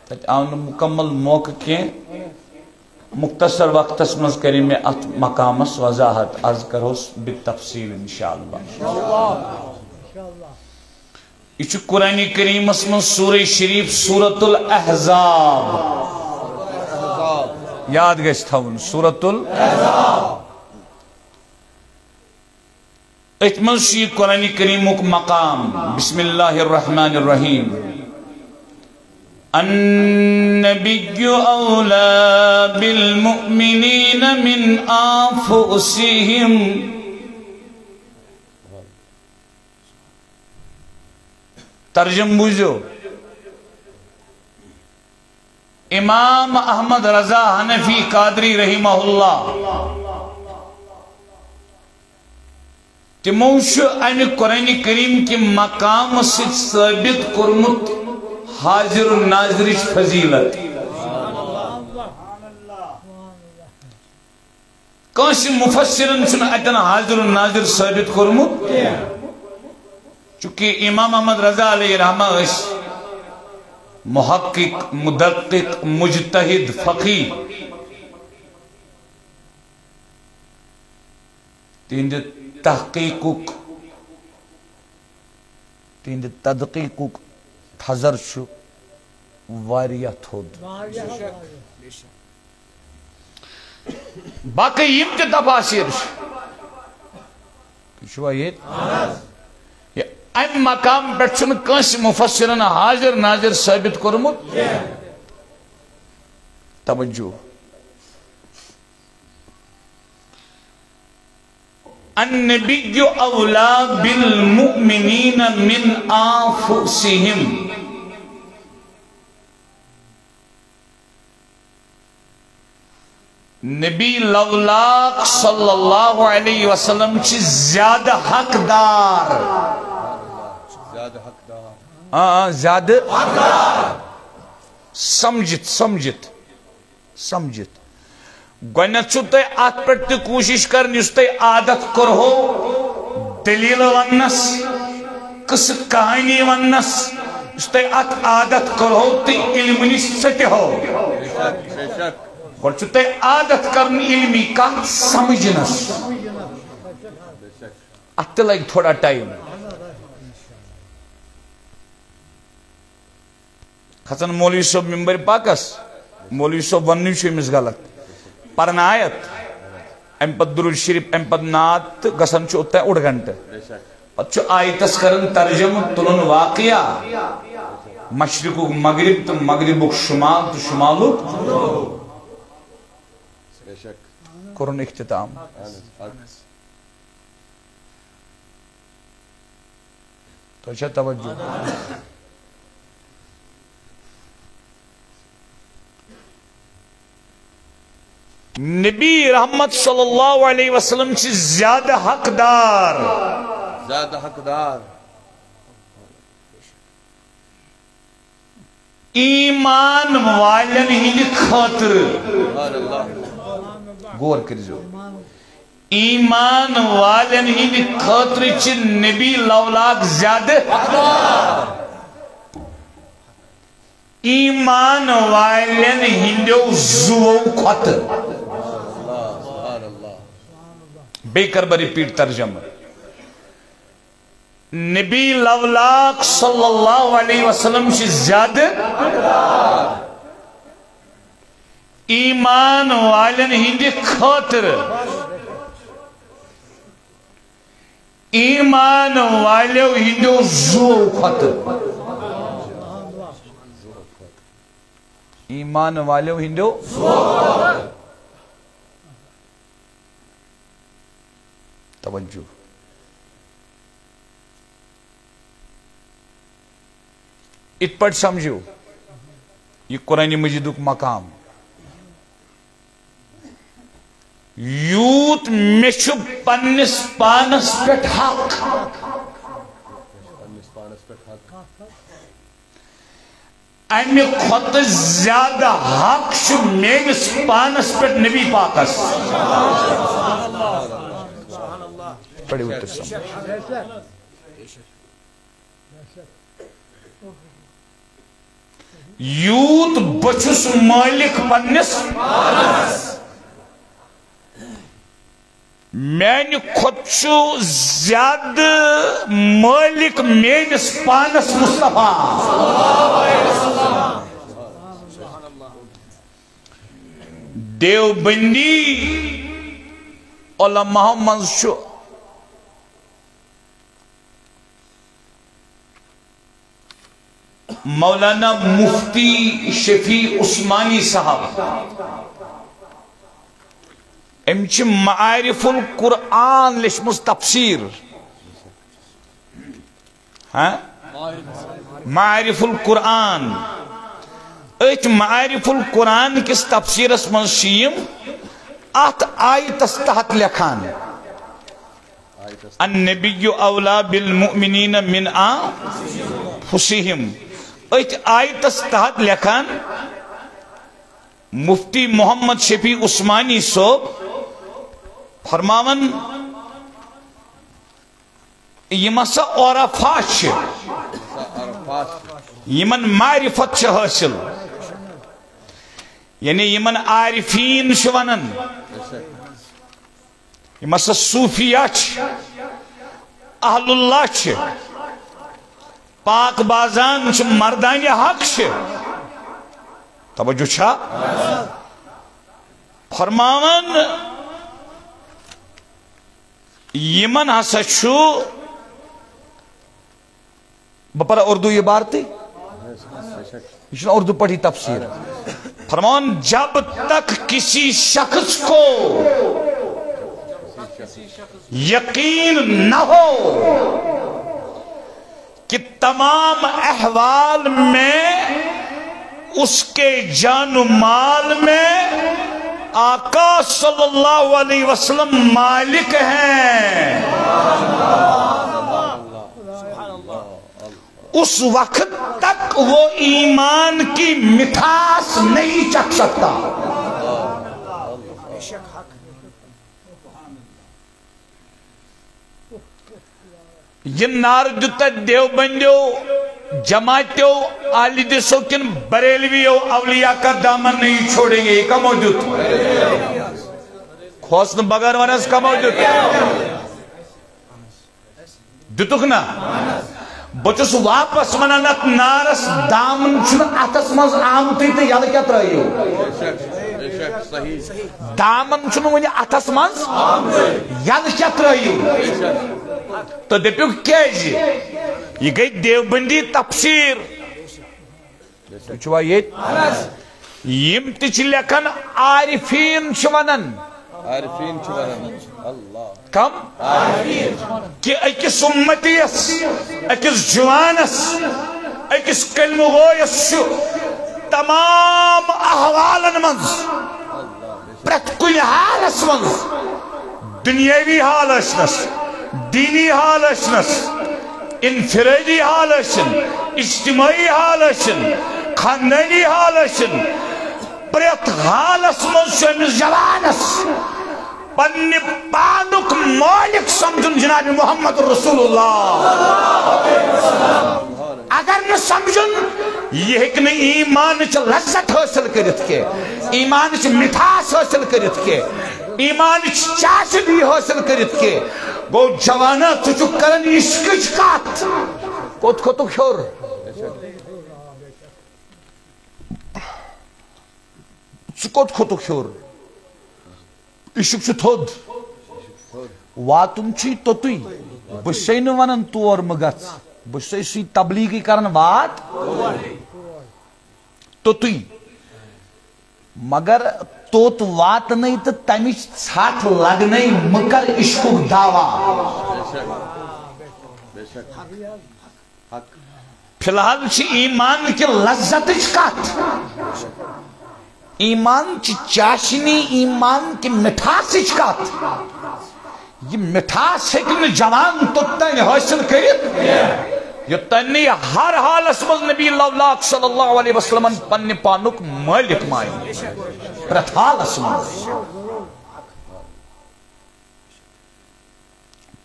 Speaker 1: تت آو مکمل موقع کی مختصر وقت مز کری میں ات مقامس وضاحت عرض کروس بالتفصیل انشاءاللہ. یہ قرآن کریم من سورہ شریف سورۃ الاحزاب یاد گژھِ تھاون سورۃ الاحزاب اتمنى شيء قرآن كريم مقام. بسم الله الرحمن الرحيم. النبي أولى بالمؤمنين من أنفسهم ترجم بوجھو. امام احمد رضا حنفی قادری رحمہ اللہ تموش ان قرآن کریم کی مقام سے ثابت کرمت حاضر الناظرش فضیلت. کانسی مفسرن چھن اتن حاضر الناظر ثابت کرمت چونکہ امام احمد رضا علیہ رحمہ اس محقق مدقق مجتہد فقی تیند تحقیقک تیند تدقیقک تھزر چھو واریہ تھود. باقی یم تے تفاسیر چھو یہ ام مقام پر چھن کنس مفسرن حاضر ناظر ثابت کرمت. توجہ النبی اولا بالمؤمنین من انفسهم نبی لولاک صلی اللہ علیہ وسلم چھ زیادہ حقدار زیادہ حقدار سمجھت گوینت چھو تے آت پر تے کوشش کرنی اس تے عادت کرو دلیل ونس کس کہانی ونس اس تے آت عادت کرو تے علمنی ستے ہو گوڑ چھو تے عادت کرنی علمی کا سمجھنس آت لائک تھوڑا ٹائم کھسن مولوی صاحب ممبر پاکس مولوی صاحب وننی چھو امس غلط پرنا آیت ام پت درود شریف ام پت نات گسن چھو اتا ہے 8 گھنٹے پت چھو آیتس کرن ترجم تلن واقعہ مشرق و مغرب تو مغرب و شمال تو شمالو قرآن اختتام. تو اچھا توجہ نبی رحمت صلی اللہ علیہ وسلم سے زیادہ حقدار ایمان والن ہی خاطر غور کرجو ایمان والن ہی خاطر چھ نبی لولاک زیادہ حقدار ایمان والن ہندو زو خاطر. بے کر بری پیٹ ترجمہ نبی لولاک صلی اللہ علیہ وسلم چھ زیادہ ایمان والن ہندی خاطر ایمان والیو ہندیو زو خاطر ایمان والیو ہندیو توجہ ات پٹ سمجھو یہ قرآن مجید مقام یوت میچ پنس پانس پٹ حق امی خط زیادہ حق شو میگس پانس پٹ نبی پاکس پڑھے ہوتے سمجھ یوت بچس مالک پنس میں خود چھو زیادہ مالک میرس پانس مصطفیٰ دیوبندی علماء منز چھو مولانا مفتی شفیع عثمانی صاحب امچ معارف القرآن لشمس تفسیر معارف القرآن ایچ معارف القرآن کس تفسیر اسمان شیم ات آیت استحت لکھان النبی اولا بالمؤمنین من انفسہم ایچ آیت استحت لکھان مفتی محمد شفیع عثمانی صاحب فرماون یمسا عرفات یمن معرفت حاصل یعنی یمن عارفین ونن یمسا صوفیہ اہل اللہ پاک بازان مردان حق توجہ چھا فرماون یمن ہسا چھو بپرا اردو یہ بارتی یہ اردو پڑھی تفسیر فرمان جب تک کسی شخص کو یقین نہ ہو کہ تمام احوال میں اس کے جان و مال میں آقا صلی اللہ علیہ وسلم مالک ہیں اس وقت تک وہ ایمان کی مٹھاس نہیں چکھ سکتا یہ نار جتا دیوبندیو جماعتیو آلیدیسو کن بریلویو اولیاء کا دامن نہیں چھوڑیں گے یہ کا موجود خوصن بغیر ونس کا موجود دیتوک نا بچس واپس منانت نارس دامن چھن اتس مز آمتی تے یاد کیا ترائیو دامن چھن ونی اتس مز یاد کیا ترائیو تو دیپیو کیا جی یہ گئی دیوبندی تفسیر چھوا یہ یم تچ لکھن عارفین چھوانن کم کہ اکس امتیس اکس جوانس اکس کلم غویس تمام احوالن منز پرت کل حالس منز دنیاوی حال اشنس دینی حال اشنس انفرادی حال اشن اجتماعی حال اشن خاندانی حال اشن پریت حال اسمن شمس جوانس پنی پانک مالک سمجھن جناب محمد رسول اللہ اگر نہ سمجھن یہ ایک نے ایمان چا لذت حاصل کرت کے ایمان چا مٹھاس حاصل کرت کے ایمان چا چاشدی حاصل کرت کے گو جوانا ژٕ کران عشقٕچ کتھ کوٚت کھوٚتُکھ ہیوٚر ژٕ کوٚت کھوٚتُکھ ہیوٚر عشق چھُ تھوٚد واتُن چھُے توٚتُے بہٕ چھُسے نہٕ ونان تور مہٕ گژھ بہٕ چھُسے سُے تبلیغی کران وات توٚتُے مگر توٚت واتنٕے تہٕ تمِچ ژھٹھ لگنٕے مہٕ کر عشقُک دعوا فی الحال چھِ ایمان کہِ لذتٕچ کتھ ایمان چہِ چاشنی ایمان کہِ مٹھاسٕچ کتھ یہ مٹھاس ہیٚکہِ نہٕ جوان توٚتام حٲصِل کٔرِتھ یوٚتام نہٕ یہِ ہر حالس منٛز نبی لولاک صلی اللہ علیہ وسلمن پننہِ پانُک مٲلِک مانہِ پرٛٮ۪تھ حالس منٛز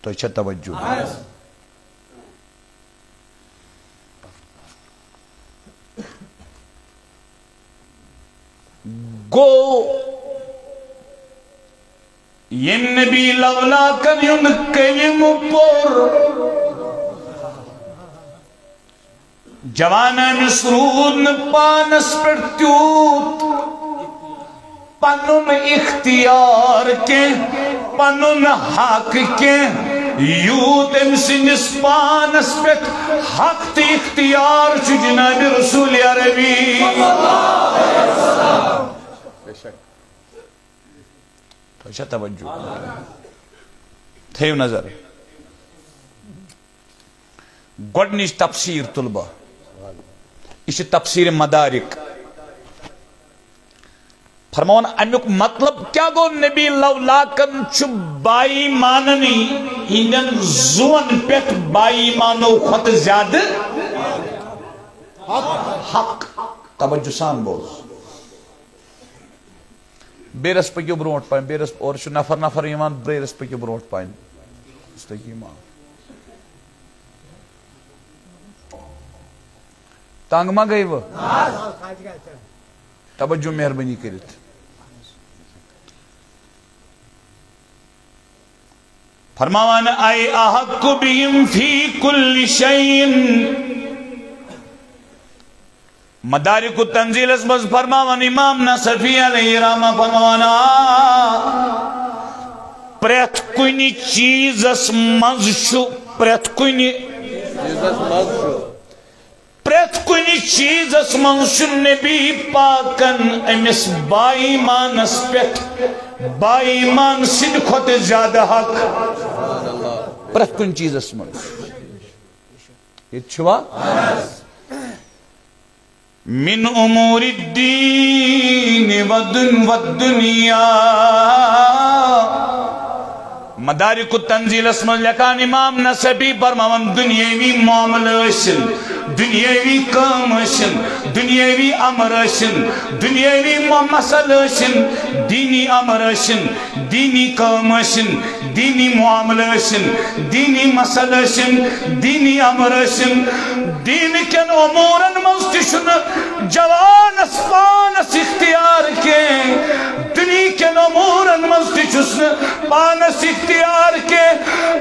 Speaker 1: تۄہہِ چھا توجہ گو یہ نبی لولاکن یون کلم پور جوانا مسرود پانس پر تیوت پنن اختیار کے پنن حق کے یوت امسنس پانس پر حق تی اختیار چھ جناب رسول عربی اچھا توجہ تھیو نظر گوڑنیش تفسیر طلبہ یہ تفسیر مدارک فرمون امیک مطلب کیا گو نبی لولاکن چھ بائی ماننی ہندن زون پیٹ بائی مانو خود زیادہ حق توجہ سان بوز بیرس پکیو برونٹ پائن بیرس اور چھ نفر نفر ایمان بیرس پکیو برونٹ پائن استقیمان تانگ ما گئی وہ توجہ مہربانی کرت فرماوان اے احق بهم فی کل شیء مدارک التنزیل اسمز فرماوان امام نصفی علیہ رحمہ فرماوانا پریت کنی چیز اس مزشو پریت کنی چیز اس منشو نبی پاکن امس بائیمان اس پیت بائیمان سن خود زیادہ حق پریت کنی چیز اس منشو یہ چھوا من امور الدین والدنیا مدارک التنزیل اسم لکان امام نصبی برمون دنیاوی معاملہ اسن دنیاوی کام اسن دنیاوی امر اسن دنیاوی مسئلہ اسن دینی امر اسن دینی کام اسن دینی معاملہ اسن دینی مسئلہ اسن دینی امر اسن دین کن امورن مستشن جوان اسپانس اختیار کے دنی کن امورن مستشن پانس اختیار کے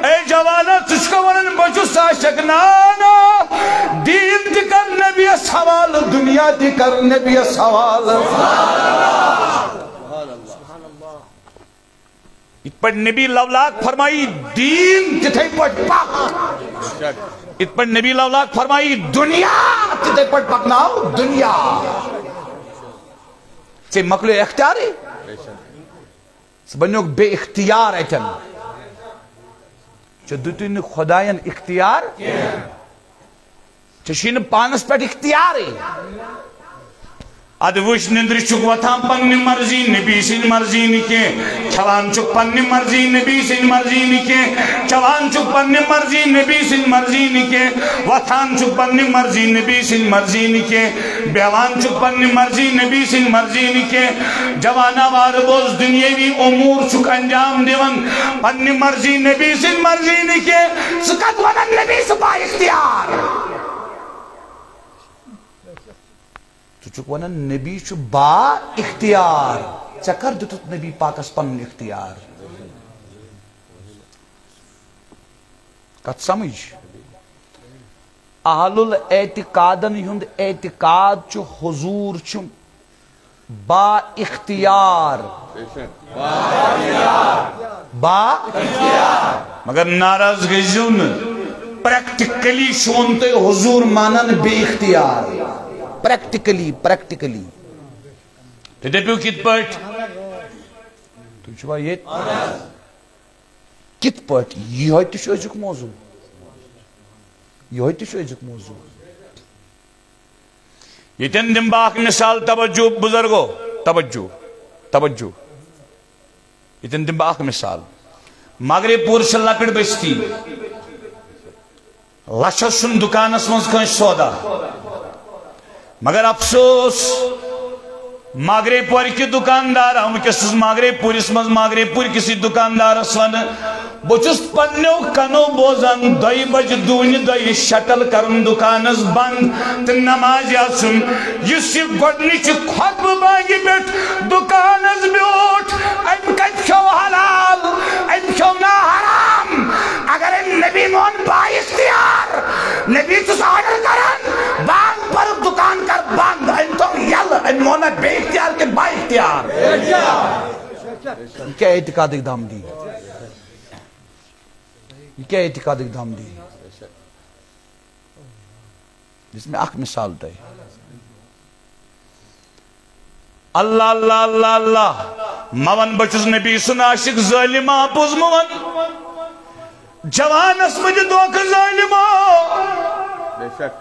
Speaker 1: اے جوانا تشکو ونن بچو ساشک نانا دین دی کر نبی سوال دنیا دی کر نبی سوال ات پر نبی لولاک فرمائی دین تتھے پٹ پاک ات پر نبی لولاک فرمائی دنیا تتھے پٹ پکناو دنیا سے مقلو اختیار ہے بنیوک بے اختیار ایتن چھ دوتین خدایان اختیار چشین پانس پیٹ اختیار ہے اد وش نندر چک وطان پنی مرضی نبی سن مرضی نکے چھوان چک پنی مرضی نبی سن مرضی نکے چھوان چک پنی مرضی نبی سن مرضی نکے وطان چک پنی مرضی نبی سن مرضی نکے بیوان چک پنی مرضی نبی سن مرضی نکے جوانا وار بوز دنیاوی امور چک انجام دیون پنی مرضی نبی سن مرضی نکے سکت ونن نبی سپا اختیار چک ونن نبی چھ با اختیار چکر دیتت نبی پاکس پن اختیار کت سمجھ اہل الاعتقادن ہند اعتقاد چھ حضور چھ با اختیار مگر ناراض گژھِو نہٕ پریکٹیکلی چھُون تُہۍ حضور مانان بے اختیار پریکٹیکلی تُہۍ دٔپِو کِتھ پٲٹھۍ تُہۍ چھُوا ییٚتہِ کِتھ پٲٹھۍ یِہوے تہِ چھُ أزیُک موضوع ییٚتٮ۪ن دِمہٕ بہٕ اکھ مثال توجہ بُزرگو توجہ ییٚتٮ۪ن دِمہٕ بہٕ اکھ مثال مغرب پوٗر چھِ لۄکٕٹ بستی لچھس چھُنہٕ دُکانس منٛز کٲنٛسہِ سودا مگر افسوس مغرب پورکہِ دُکاندار وٕنکٮ۪س چھُس مغرب پوٗرِس منٛز مغرب پوٗرکِسٕے دُکاندارس ونہٕ بہٕ چھُس پننیو کنو بوزان 2 بجہِ دوٗنہِ دۄہہِ شٹل کرُن دُکانس بنٛد تہٕ نمازِ اژُن یُس یہِ گۄڈنِچہِ خۄطبہٕ بانگہِ پٮ۪ٹھ دُکانس بیوٗٹھ أمۍ کتہِ کھیوٚو حلال أمۍ کھیوٚو نا حرام اگر أمۍ نبی مون با اختیار نبی چھُس آرڈر کران بانگ پر دُکان کر بنٛد أمۍ تھوٚو یلہٕ أمۍ مونہ بے اختیار کِنہٕ با اختیار یہ کیا اعتقادٕکۍ دم دی جس میں اکھ مثال تہ اللہ اللہ اللہ اللہ مون بچس نبی سن عاشق ظالما پوز مون جوانس مجھ دوکھ ظالما بے شک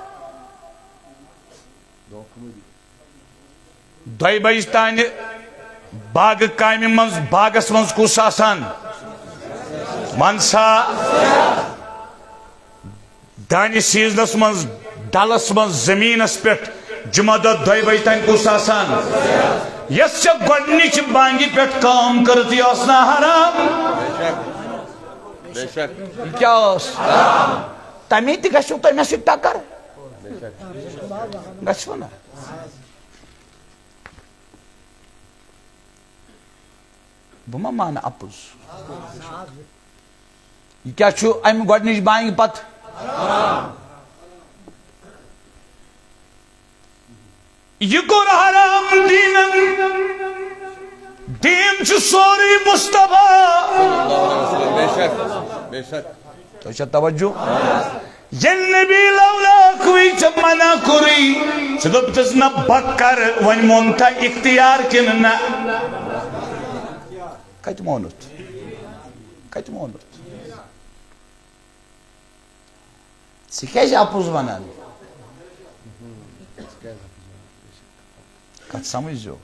Speaker 1: 2 بجہ تانہ باغ کامہ منز باغس منز کس آسان منسا دانہ سیزنس منز ڈلس منز زمینس پہ جمعہ دہ 2 بجہ تین کس آسان یس گۄڈنِچ بانگہِ پٮ۪ٹھ کٲم کٔرِتھ یہِ ٲس نا حرام یہِ کیٛاہ ٲس تمی تہِ گژھِو تۄہہِ مےٚ سۭتۍ ٹکر گژھِوٕ نا بہٕ ما مانہٕ اپُز یہ کیا چھو ایم گۄڈنِچ بانگہِ پتہٕ یہ کوٚر حرام دیٖنن دین چھُ سورُے مصطفیٰ تۄہہِ چھا توجہ ییٚلہِ نبی لولاکھوٕے ژےٚ منع کوٚرُے ژٕ دوٚپتس نہ بہٕ کرٕ وۄنۍ مونتھا اختیار کِنہٕ نہ کتہِ مونُتھ ژٕ کیٛازِ اپُز ونان کتھ سمجھو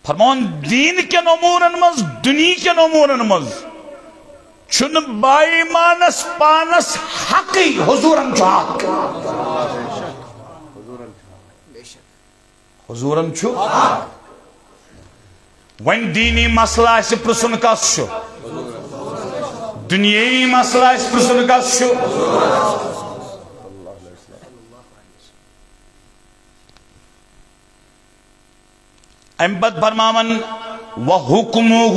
Speaker 1: فرمان دین کٮ۪ن امورن منٛز دُنیا کٮ۪ن امورن منٛز چھُنہٕ بایمانس پانس حقٕے حضوٗرن چھُ حق حضوٗرن چھُ وۄنۍ دیٖنی مسلہٕ آسہِ پرٕٛژھُن کس چھُ دُنیٲیی مسلہٕ آسہِ پرٕٛژھُن کس چھُ امہِ پتہٕ فرماون وحُکمُہُ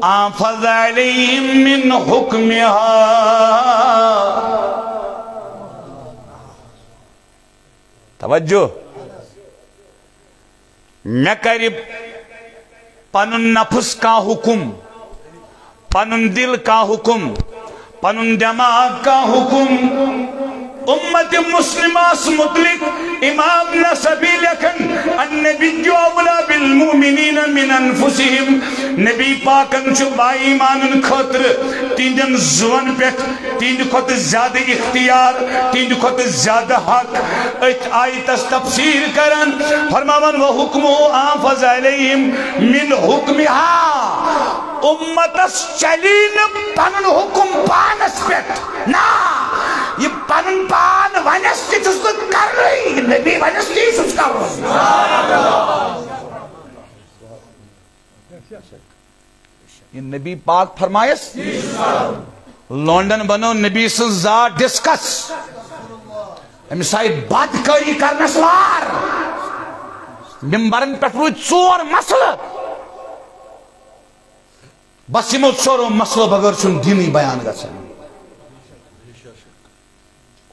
Speaker 1: أنفذ علیہم من حُکمِہا توجہ مےٚ کرِ پنُن نفس کانٛہہ حُکم پنُن دل کانٛہہ حُکم پنُن دٮ۪ماغ کانٛہہ حُکم امت مسلمس متعلق امام نصبی لکھن النبی اولا بالمؤمنین من انفسهم نبی پاکن چھُ با ایمانن خاطر تہندین زُوَن پٮ۪ٹھ تہندِ کھۄتہٕ زیادٕ اختیار تہندِ کھۄتہٕ زیادٕ حق أتھۍ آیتس تفسیر کران فرماون وحُکمُہُ أنفذ علیہم من حُکمِہا امتس چلی نہٕ پنُن حُکم پانس پٮ۪ٹھ نا یہ پنن پان ونس تہِ چھُس نہٕ کرنٕے نبی ونس تی چھُس کرُن یہ نبی پاک فرمایس لونڈن بنو نبی سٕنٛز ذات ڈسکس أمِس آیہِ بدکٲری کرنس وار ممبرن پٮ۪ٹھ روٗدۍ 4 مسلہٕ بس یمو ژورو مسلو بغیر چھن دینی بیان گژھان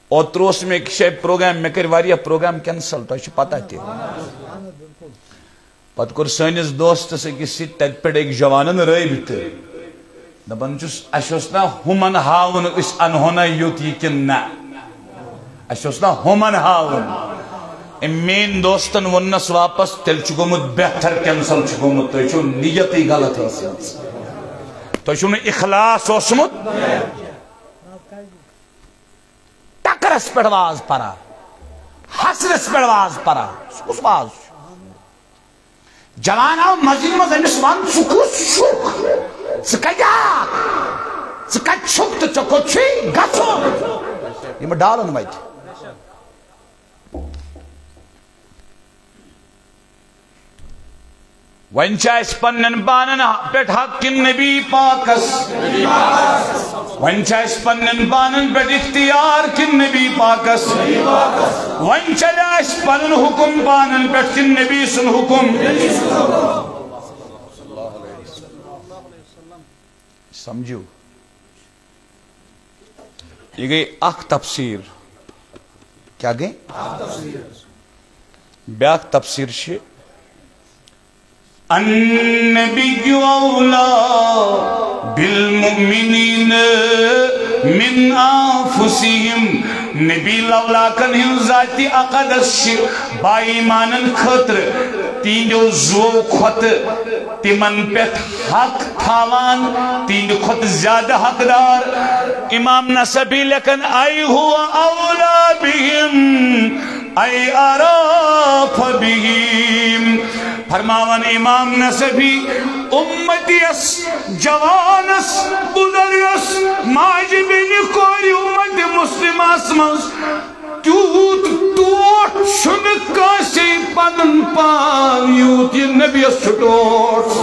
Speaker 1: اوترٕ اوس مےٚ أکِس جایہِ پروگرام مےٚ کٔرۍ واریاہ پروگرام کینسل تۄہہِ چھُ پتہ تہِ پتہٕ کوٚر سٲنِس دوستس أکِس سۭتۍ تتہِ پٮ۪ٹھ أکۍ جوانن رٲبطہٕ دپان چھُس اَسہِ اوس نا ہُمن ہاوُن أسۍ انہو نا یُتھ یہِ کِنہٕ نہ اَسہِ اوس نا ہُمن ہاوُن أمۍ میٛٲنۍ دوستن ووٚننس واپس تیٚلہِ چھُ گوٚمُت بہتر کینسل چھُ گوٚمُت تۄہہِ چھُو نیتٕے غلط ٲسمٕژ تۄہہِ چھُو نہٕ اخلاص اوسمُت ٹکرس پٮ۪ٹھ واز پران حسرس پٮ۪ٹھ واز پران سُہ کُس واز چھُ جوان آو مسجد منٛز أمِس وَن ژٕ کُس چھُکھ ژٕ کتیٛاکھ ژٕ کتہِ چھُکھ تہٕ ژےٚ کوٚت چھُے گژھُن یِمہٕ ڈالن وتہِ وۄنۍ چھِ اَسہِ پننٮ۪ن پانن پٮ۪ٹھ حق کِنہٕ نبی پاکس وۄنۍ چھِ اَسہِ پننٮ۪ن پانن پٮ۪ٹھ اختیار کِنہٕ نبی پاکس وۄنۍ چلہِ اَسہِ پنُن حُکم پانن پٮ۪ٹھ کِنہٕ نبی سُنٛد حُکم سمجھو یہ گئی اکھ تفسیر کیا گئی بیاکھ تفسیر چھِ النبی اولا بالمؤمنین من انفسہم نبی لولاکن ہن ذاتی اقدس چھ با ایمانن خاطر تہنٛدیو زو کھۄتہٕ تمن پٮ۪ٹھ حق تھاوان تہنٛدِ کھۄتہٕ زیادٕ حقدار امام نصبی لیکن اے ہوا اولا بہم اے عراف بہم فرماون امام نصبی امتیس جوانس بزرگس ماجہ بیٚنہِ کورِ امت مسلمس منٛز تیوٗت ٹوٹھ چھُنہٕ کٲنٛسے پنُن پان یوٗت یہِ نبیَس چھُ ٹوٹھ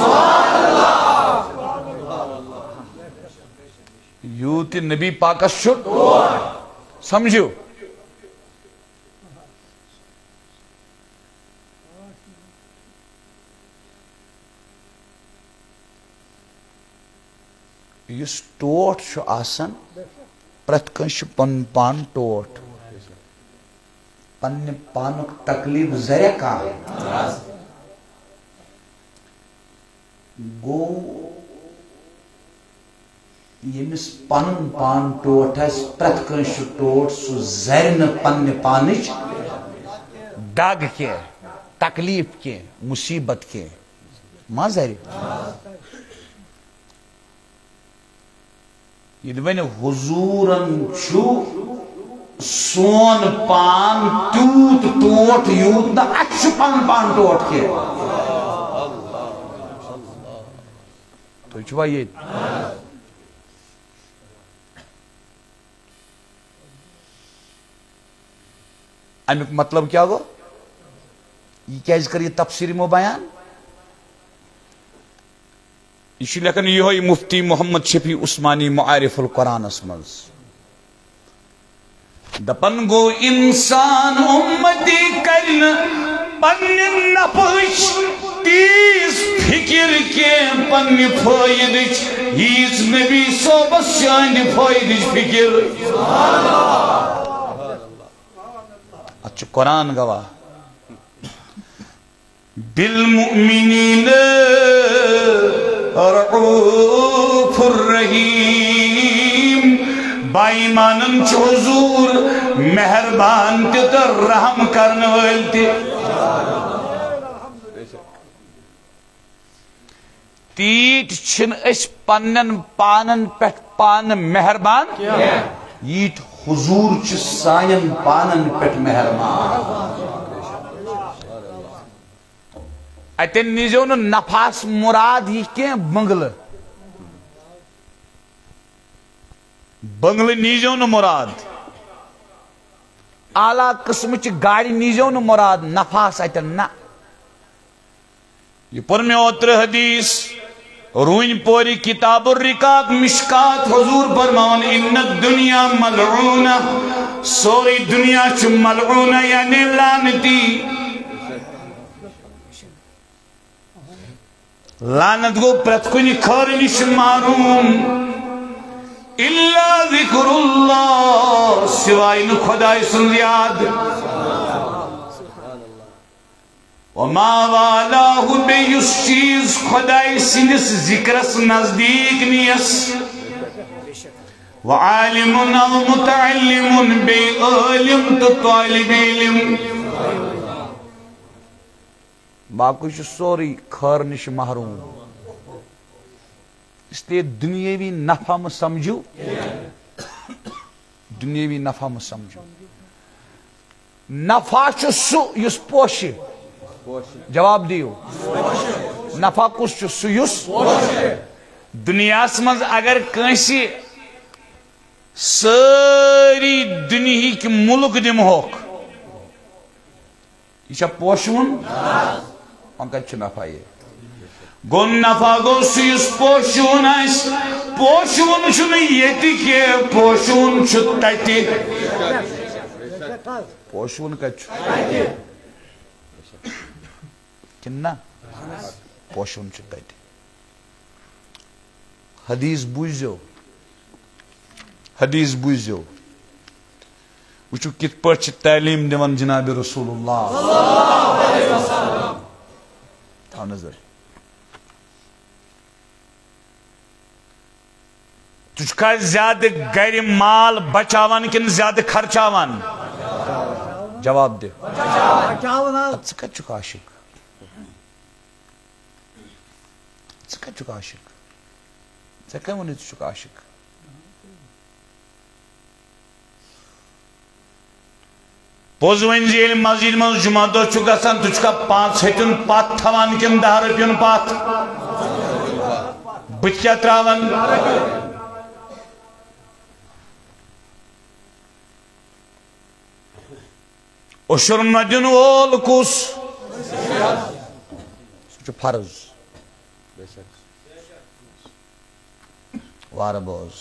Speaker 1: یوٗت یہِ نبی پاکس چھُ ٹوٹھ سمجھو یُس ٹوٹھ چھُ آسان پرٛٮ۪تھ کٲنٛسہِ چھُ پنُن پان ٹوٹھ پننہِ پانُک تکلیٖف ذریعہ کانٛہہ گوٚو ییٚمِس پنُن پان ٹوٹھ آسہِ پرٛٮ۪تھ کٲنٛسہِ چھُ ٹوٹھ سُہ زرِ نہٕ پننہِ پانٕچ دگ کینٛہہ تکلیٖف کینٛہہ مُصیبت کینٛہہ ما زرِ ییٚلہِ وۄنۍ حضوٗرن چھُ سون پان تیوٗت ٹوٹھ یوٗت نہٕ اَسہِ چھُ پنُن پان ٹوٹھ کینٛہہ تُہۍ چھُوا ییٚتہِ امیُک مطلب کیٛاہ گوٚو یہِ کیٛازِ کٔر یہِ تفسیٖر یِمو بیان یہ چھُ لیکھان یِہوے مفتی محمد شفیع عثمانی معارف القرآنس منٛز دپان گوٚو انسان امتی کرِ نہٕ پننہِ نفعٕچ تیٖژ فکر کینٛہہ پننہِ فٲیدٕچ ییٖژ نبی صٲبس چانہِ فٲیدٕچ فکر اتھ چھُ قرآن گواہ بالمؤمنین رعوف الرحیم با ایمانن چھُ حضور مہربان تہِ تہٕ رحم کرن وٲلۍ تہِ تیٖتۍ چھِنہٕ أسۍ پننٮ۪ن پانن پٮ۪ٹھ پانہٕ مہربان ییٖتۍ حضور چھِ سانٮ۪ن پانن پٮ۪ٹھ مہربان اتٮ۪ن نیٖزیو نہٕ نفعس مُراد یہِ کینٛہہ بنگلہٕ بنگلہٕ نیٖزیو نہٕ مُراد اعلیٰ قٕسمٕچہِ گاڑِ نیٖزیو نہٕ مُراد نفعس اتٮ۪ن نہ یہِ پوٚر مےٚ اوترٕ حدیث روٗنۍ پورِ کتاب الرقاق مشکات حضور فرماوان ان الدنیا ملعونہ سورُے دنیا چھُ ملعونہ یعنی لعنتی لعنت گو پرت کنی خیر نش محروم الا ذکر اللہ سوائے نہ خدای سن یاد وما والاہ بیس چیز خدای سندس ذکرس نزدیک نیس وعالم او متعلم بی علم تو طالب علم باقی سوری خیر نش محروم اس لیے دنیاوی نفع میں سمجھو دنیاوی نفع میں سمجھو نفع سو یس پوشی جواب دیو نفع کس سو یس دنیا مز اگر کنسی ساری دنیا کی ملک دمہوک یہ پوشون انکت نفع یہ گون نفع گو سیس پوشون آئیس پوشون چھنے یتی کے پوشون چھتاتی پوشون کا چھتاتی کننا پوشون چھتاتی حدیث بوزیو وچو کت پرچ تعلیم دیوان جناب رسول اللہ تھا نظر تجھ کا زیادہ غیر مال بچاوان کن زیادہ خرچاوان جواب دے ژٕ کتہِ عاشق ژٕ کم ونی ژٕ عاشق پوز ون زیل مسجد من جمعہ دہ چھ گژھان تجھ کا 5 ہتن پت تھوان کن 10 رۄپین پت بت کیا تراون اشر نہ دن وول کس سہ فرض وار بوز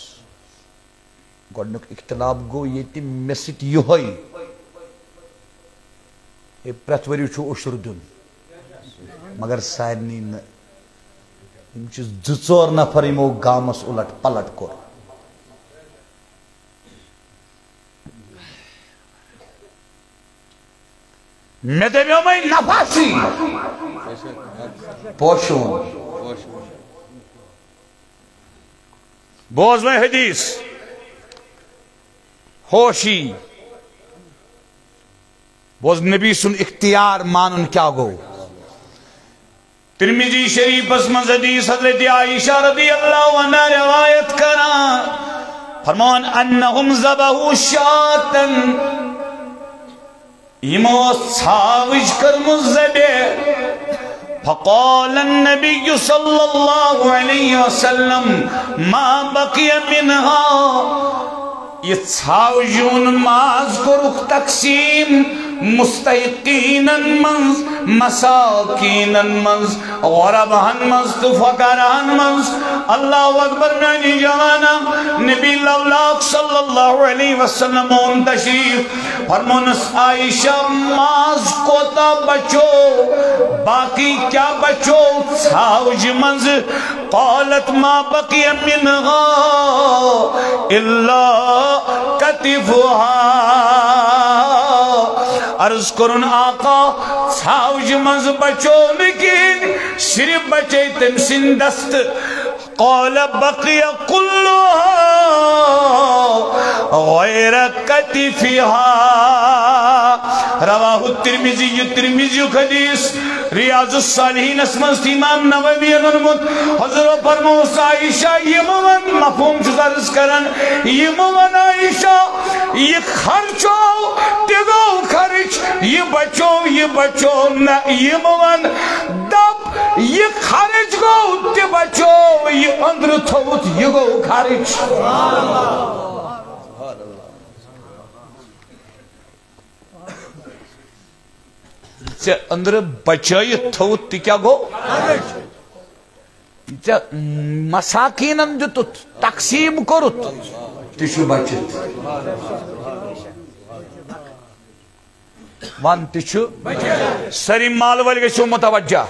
Speaker 1: گۄڈنیُک اختلاف گو ییٚتہِ مےٚ سۭتۍ یِہوٚے پرٛٮ۪تھ ؤرۍ چھُ اشر دیُن مگر سارنٕے نہٕ یِم چھِ 2-4 نفر یِمو گامس اُلٹ پلٹ کوٚر مےٚ دپیو وۄنۍ نفع چھی پوشون بوز وۄنۍ حدیث ہوشی بوز نبی سن اختیار مانن کیا گو ترمذی شریف اسمز حدیث حضرت عائشہ رضی اللہ عنہ روایت کرا فرمان انہم ذبحوا شاتن یمو ژھاوج کرمز ذبح فقال النبی صلی اللہ علیہ وسلم ما بقی منها یہ ژھاوجون ماز کرک تقسیم مستحقینن منز مساکینن منز غربہن منز تو فقرہن منز اللہ اکبر میانی جوانا نبی لولاک صلی اللہ علیہ وسلم تشریف فرمونس عائشہ ماز کوتا بچو باقی کیا بچو ژھاوج منز قالت ما بقی منها الا کتفها عرض کرن آقا ژھاوج منز بچو لیکن صرف بچے تم سن دست قال بقي كلها غير كتفها رواه الترمذي حدیث ریاض الصالحین اسمز امام نووی نرمت حضرت فرموس عائشہ یہ موان مفہوم چیز عرض کرن یہ موان عائشہ یہ خرچو تیگو خرچ یہ بچو نا یہ موان دب یہ خرچ گو تی بچو یہ اندر تھوت یہ گو خرچ اندر بچائی تھوت تی کیا گو مساکینن دیتت تقسیم کرت تیشو بچت وان تیشو سری مال والی گشو متوجہ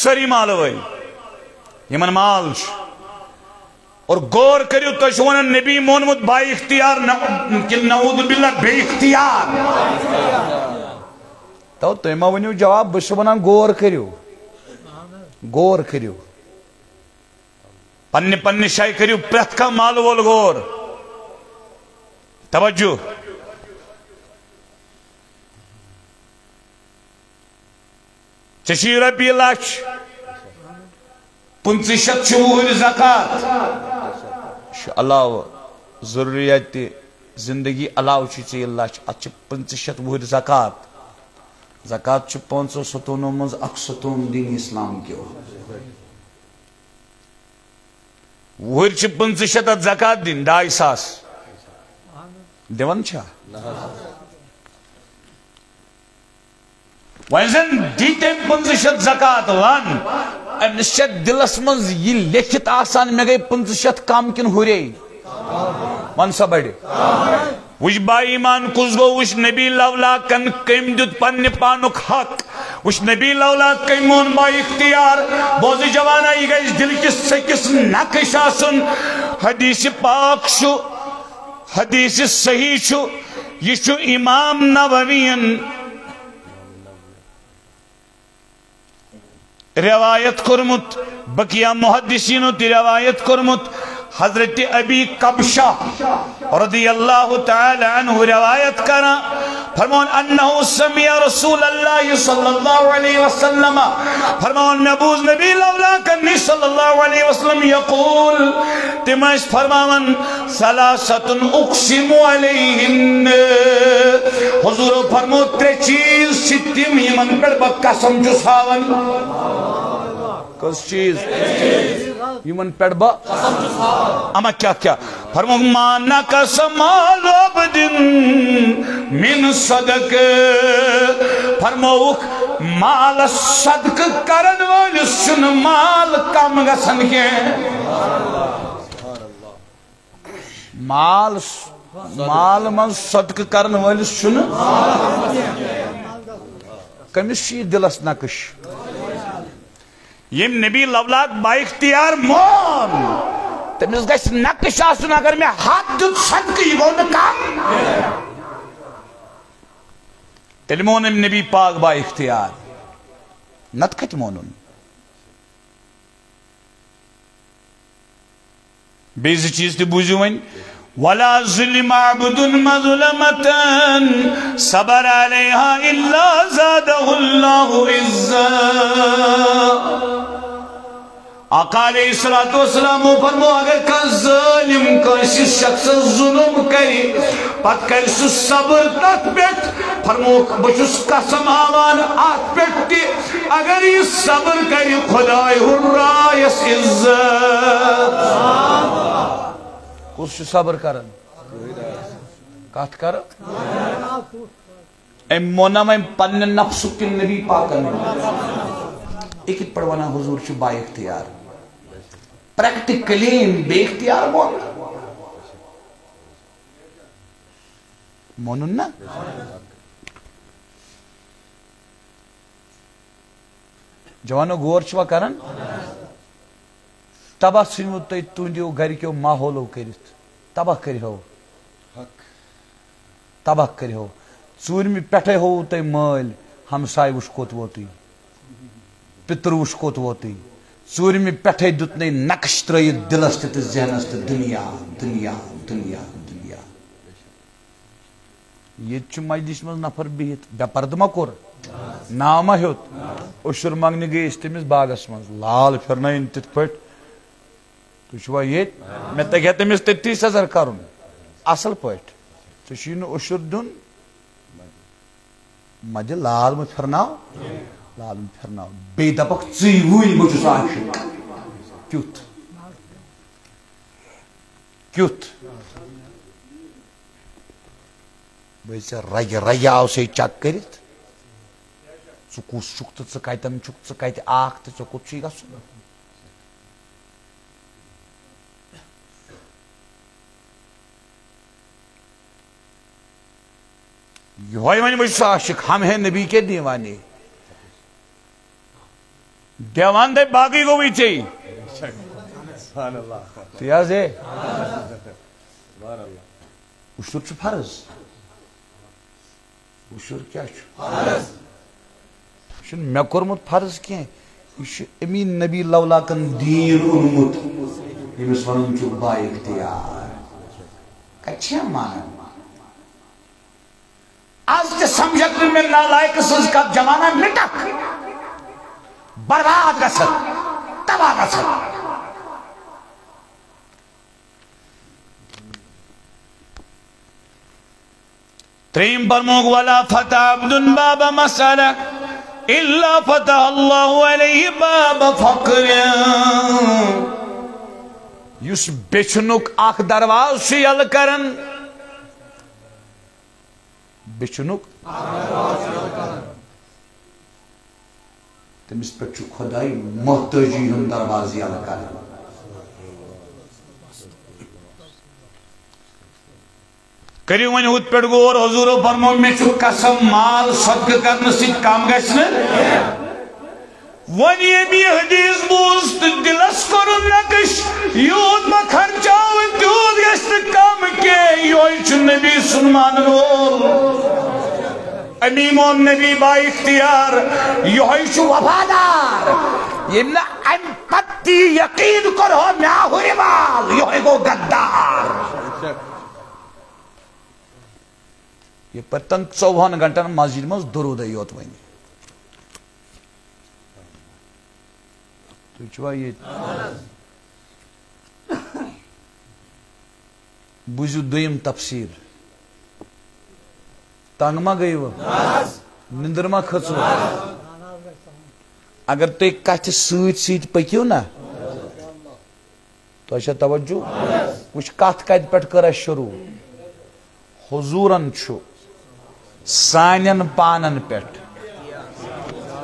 Speaker 1: سری مال والی یمن مال اور غور کریو تو ونان نبی مونمت با اختیار نعوذ باللہ بے اختیار تو تُہۍ ما ؤنِو جواب بہٕ چھُس ونان غور کریو غور کریو پننہِ پننہِ جایہِ کریو پرٛٮ۪تھ کانٛہہ مال وول غور توجہ ژےٚ رۄپیہِ لچھ 500 چھُ وُہٕرۍ زکات چھُ علاوٕ ضروٗریات زندگی علاوٕ چھُ ژےٚ یہِ لچھ اتھ چھِ 500 وُہٕرۍ زکات زکات چھُ 500 ستوٗنو منٛز اکھ ستوٗن دیٖن اسلام کیو وُہٕرۍ چھِ 500 اتھ زکات دِنۍ 2,500 دِوان چھا وۄنۍ زن دی تٔمۍ 500 زکات ون أمِس چھا دلس منٛز یہِ لیکھِتھ آسان مےٚ گٔے 500 کم کِنہٕ ہُرے ون سا بڑِ وٕچھ با ایمان کُس گوٚو وٕچھ نبی لولاکن کٔمۍ دیُت پننہِ پانُک حق وٕچھ نبی لولاک کٔمۍ مون با اختیار بوزٕ جوانا یہِ گژھِ دل کِس سٔکِس نقش آسُن حدیث پاک چھُ حدیث صحیح چھُ یہِ چھُ امام نوویَن روایت کرمت بقیہ محدثینو تی روایت کرمت حضرت ابی قبشہ رضی اللہ تعالی عنہ روایت کرا فرمان انہو سمیع رسول اللہ صلی اللہ علیہ وسلم فرمان محبوظ نبی لولاکنی صلی اللہ علیہ وسلم یقول تمہیں فرمان ثلاثت اقسم علیہن حضور فرمو 3 چیز ستیم یمن پر بقسم جساون کس چیز یمن پر اما کیا فرمو ما نقص مال عبد من صدق فرمو مال صدق کرن والس چھن مال کم گژھن کی مال من صدق کرن والس چھن کمس چھ دلس نقش یم نبی لولاک با اختیار مون تمس گژھِ نقش آسن اگر میں ہاتھ دیت صدقہ یہ گو نہ کم تیلہِ مون ام نبی پاک با اختیار نت کھت مونن بیٚیہِ 2 چیز تہِ بوٗزِو وۄنۍ ولا ظلم عبد مظلمة صبر عليها إلا زاده الله عزا آقا علیہ السلام فرمو اگر کان ظالم کانسی شخص ظلم کری پت کر سو صبر تت پیٹ فرمو بچس قسم آوان آت پیٹ تی اگر یہ صبر کری خدای حرائس عزت کس صبر کرن کات کر ایم مونم ایم پن نفسو کی نبی پاکن ایک پڑھوانا حضور چھو با اختیار پریکٹیکلی بے اختیار مونن نا جوانو غور چھوا کرن تباہ سنو تُہۍ تُہنٛدیو گرِکیو ماحولو کٔرِتھ تباہ کٔرِہو تباہ کٔرِہو ژوٗرمہِ پٮ۪ٹھَے ہووُ تۄہہِ مٲلۍ ہمساے وٕچھ کوٚت ووتُے پِتٕر وٕچھ کوٚت ووتُے ژوٗرمہِ پٮ۪ٹھَے دیُتنَے نقش ترٛٲیِتھ دِلس تہِ تہٕ ذہنس تہِ دُنیا دُنیا دُنیا دُنیا ییٚتہِ چھُ مجلِس منٛز نفر بِہِتھ بے پردٕ ما کوٚر ناو ما ہیوٚت عشر منٛگنہِ گٔے أسۍ تٔمِس باغس منٛز لال پھِرنٲیِن تِتھ پٲٹھۍ تُہۍ چھُوا ییٚتہِ مےٚ تگہِ ہا تٔمِس تٔتی سزر کرُن اصل پٲٹھۍ ژےٚ چھُے نہٕ عشر دیُن ما دِ لال مہٕ پھِرناو لال مہٕ پھِرناو بیٚیہِ دپکھ ژٕے وٕنۍ بہٕ چھُس عاشق کیُتھ کیُتھ بہٕ ژےٚ رگہِ رگہِ آو سے چک کٔرِتھ ژٕ کُس چھُکھ تہٕ ژٕ کتٮ۪ن چھُکھ ژٕ کتہِ آکھ تہٕ ژےٚ کوٚت چھُے گژھُن یہوے وۄنۍ بہٕ چھُس عاشق ہم ہے نبی کے دیوانے دیوان دے باقی گوٚوٕے ژےٚ تیازے وشر چھ فرض وشر کیا چھ مے کورمت فرض کی یہ امین نبی لولا کن دین اونمت یمس ونن چھ با اختیار کچھ مان آج تے سمجھت میں نالائق سز کا زمانہ مٹک برباد گژھت تباہ گژھت تریم برموگ والا فتح عبد باب مسالہ الا فتح اللہ علیہ باب فقر یس بچنک اخ درواز یل کرن بچنک تمس پہ خدائی محتاجی ہم دروازی یل کرن کریو ون ہت پہ غور حضور فرمو میں قسم مال صدقہ کرنے سے کم گھن ون یہ حدیث بوز تو دلس کور نقش یوت ما خرچاو تیوت گھن کم کی یہ نبی سنمان وول امیم نبی با اختیار یہ وفادار یم نا ام پتی یقین کرو میا ہوئی مال یہ گو غدار یہ پتن 24 گھنٹن مسجد مز درود یوت ون تھوا یہ بوزو دویم تفسیر تنگ ما گئی نندر ما کھچو اگر تھی کت ست پکو نا تو توجہ وچ کت کت پہ کر شروع حضورن چھو سانین پانن پٹ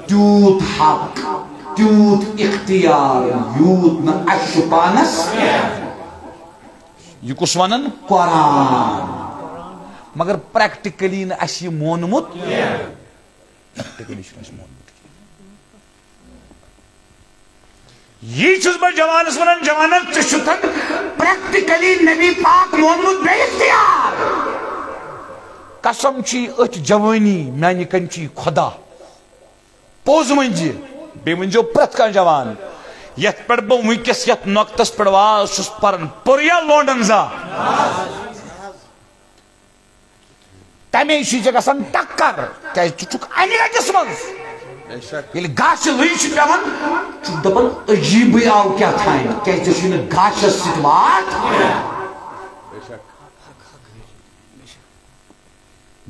Speaker 1: تیوت حق تیوت اختیار یوت نا اش پانس یہ کس ونن قرآن مگر پریکٹیکلی نا اس یہ مونمت پریکٹیکلی اس مونمت یہ چھس با جوانس ونن جوانت چشتن پریکٹیکلی نبی پاک مونمت بے اختیار قسم چی اچ جوانی میانی کنچی خدا پوز منجی بے منجو پرت کان جوان یت پڑ بو ونکس یت نقطس پڑ واز چھس پرن پوریا لونڈن زا تمی چیز گژھان ٹکر کیا چک انی گٹس مز یل گاش لچ پیون چھ دپن عجیب آو کیا تھاین کیا چھ گاش سٹ وات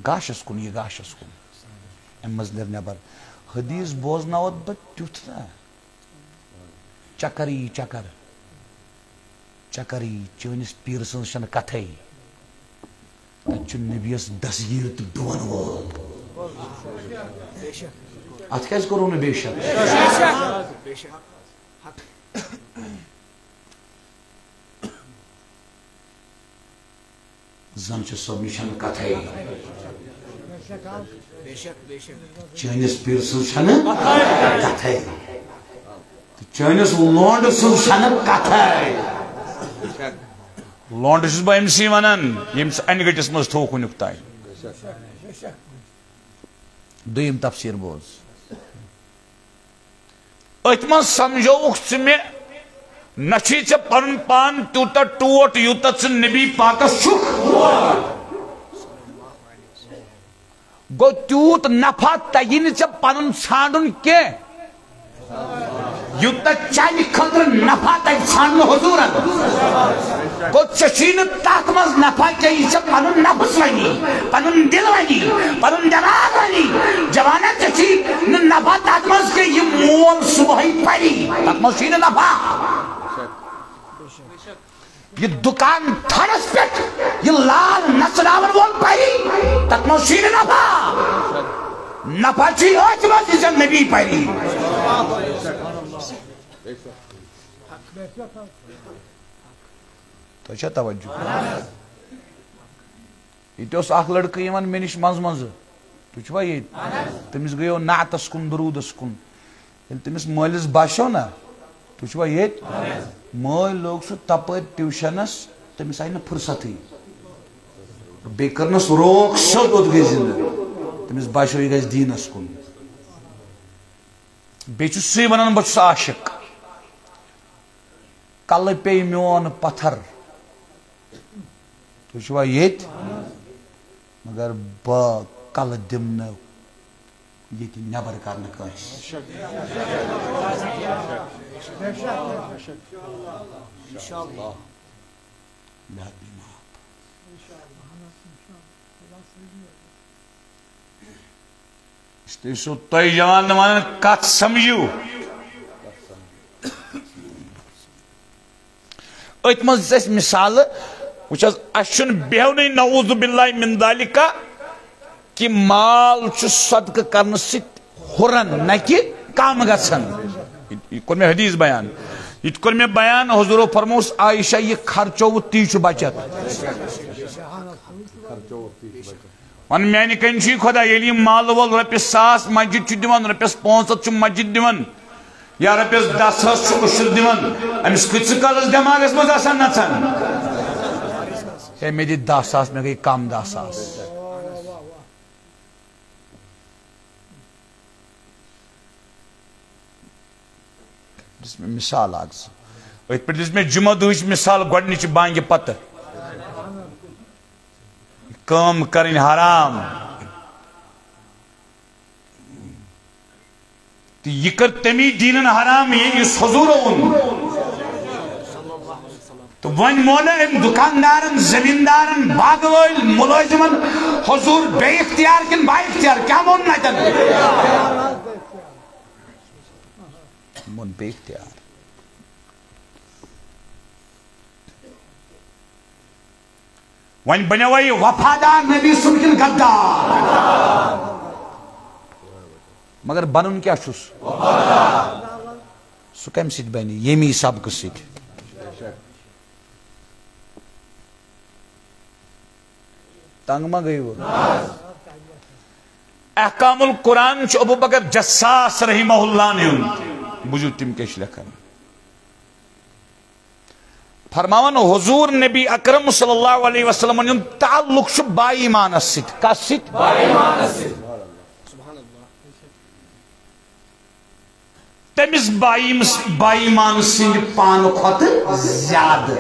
Speaker 1: گاشس کن یہ گاشس کن ام مز نبر حدیث بوزناوت بہ تیوت نا چکری چکر چکری چونس پیر سن شن کتھے تچ نبیس دسگیر تو دون وول ات کیس کرو نا بے شک زن چھ سب نشن کتھے چانس پیر سن شن کتھے چانس لونڈ سن شن کتھے لونڈ چھ بہ امسی ونان یمس ان گٹس مز تھو کنک تائ دویم تفسیر بوز ات من سمجھوک ث مے نچھی ے پن پان تیوتا ٹوٹ یوتا ث نبی پاکس گو تیوت نفع تگی ے پن ژھانڈن کی یوتا چانہ خاطر نفع تگ ژھانڈن حضورن گو ژی تک مز نفع کی پن نفس ونی پن دل ونی پن دماغ ونی جوانا ژی نفع تک مز کی یہ مول صبح پری تک مز چھ نفع یہ دکان تھڑس پہ یہ لال نچراون وول پری تک مز چھ نفع نفع چھ اچ مز یہ نبی پری تو چھ توجہ یہ اس اخ لڑکہ یمن مے نش مز مز تو چھوا یہ تمس گیو نعتس کن درودس کن یل تمس مالس باسو نا تُہۍ چھُوا ییٚتہِ مٲلۍ لوگ سُہ تپٲرۍ ٹیوٗشنس تٔمِس آیہِ نہٕ فُرصتھٕے بیٚیہِ کٔرنَس روک سیوٚد اوٚت گٔے زِندٕ تٔمِس باسیو یہِ گژھِ دیٖنس کُن بیٚیہِ چھُ سُے ونان بہٕ چھُس عاشق کلہٕ پیٚیہِ میون پتھر تُہۍ چھُوا ییٚتہِ مگر بہٕ کلہٕ دِمہٕ نہٕ ییٚتہِ نٮ۪بر کرنہٕ کٲنٛسہِ تُہۍ چھُو تۄہہِ جوان ونان کتھ سمجھِو أتھۍ منٛز دِژ اَسہِ مِثالہٕ وٕچھ حظ اَسہِ چھُنہٕ بیہونٕے نعوذ باللہ من ذالِکہ کہ مال چھُ صدقہٕ کرنہٕ سۭتۍ ہُران نہ کہ کم گژھان یہ کوٚر مےٚ حدیث بیان یہ کوٚر مےٚ بیان حضوٗرو فرمووُس عائشہ یہِ خرچووُت تی چھُ بچت ون میانہِ کنچی خۄدا ییٚلہِ یہِ مالہٕ وول رۄپیس 100 مسجد چھُ دِوان رۄپیس 500 چھُ مسجد دِوان یا رۄپیس 10,000 چھُ عُشر دِوان أمِس کۭتِس کالس دٮ۪ماغس منٛز آسان نژان ہے مےٚ دِ 10,000 مےٚ گٔے کم 10,000 دِژ مےٚ مِثال اکھ زٕ أتھۍ پٮ۪ٹھ دِژ مےٚ جُمعہ دۄہٕچ مِثال گۄڈنِچہِ بانگہِ پتہٕ کٲم کرٕنۍ حرام تہٕ یہِ کٔر تمی دیٖنن حرام یُس حضوٗرو اوٚن تہٕ وۄنۍ مونہٕ أمۍ دُکاندارن زٔمیٖندارن باغہٕ وٲلۍ مُلٲزِمن حضوٗر بے اختیار کِنہٕ با اختیار کیٛاہ ووٚن اَتٮ۪ن ووٚن بے اختیار وۄنۍ بنیوا یہِ وفادار نبی سُنٛد کِنہٕ غدار مگر بنُن کیٛاہ چھُس سُہ کمہِ سۭتۍ بنہِ ییٚمی سبقہٕ سۭتۍ تنگ ما گٔیوٕ احکام القرآن چھُ ابو بکر جساس رحمہ اللہ ہُنٛد بوٗزِو تِم کیٛاہ چھِ لیکھان فرماوان حضور نبی اکرم صلی اللہ علیہ وسلم ہُنٛد تعلق چھُ با ایمانس سۭتۍ کتھ سۭتۍ تٔمِس با ایمان سٕنٛدِ پانہٕ کھۄتہٕ زیادٕ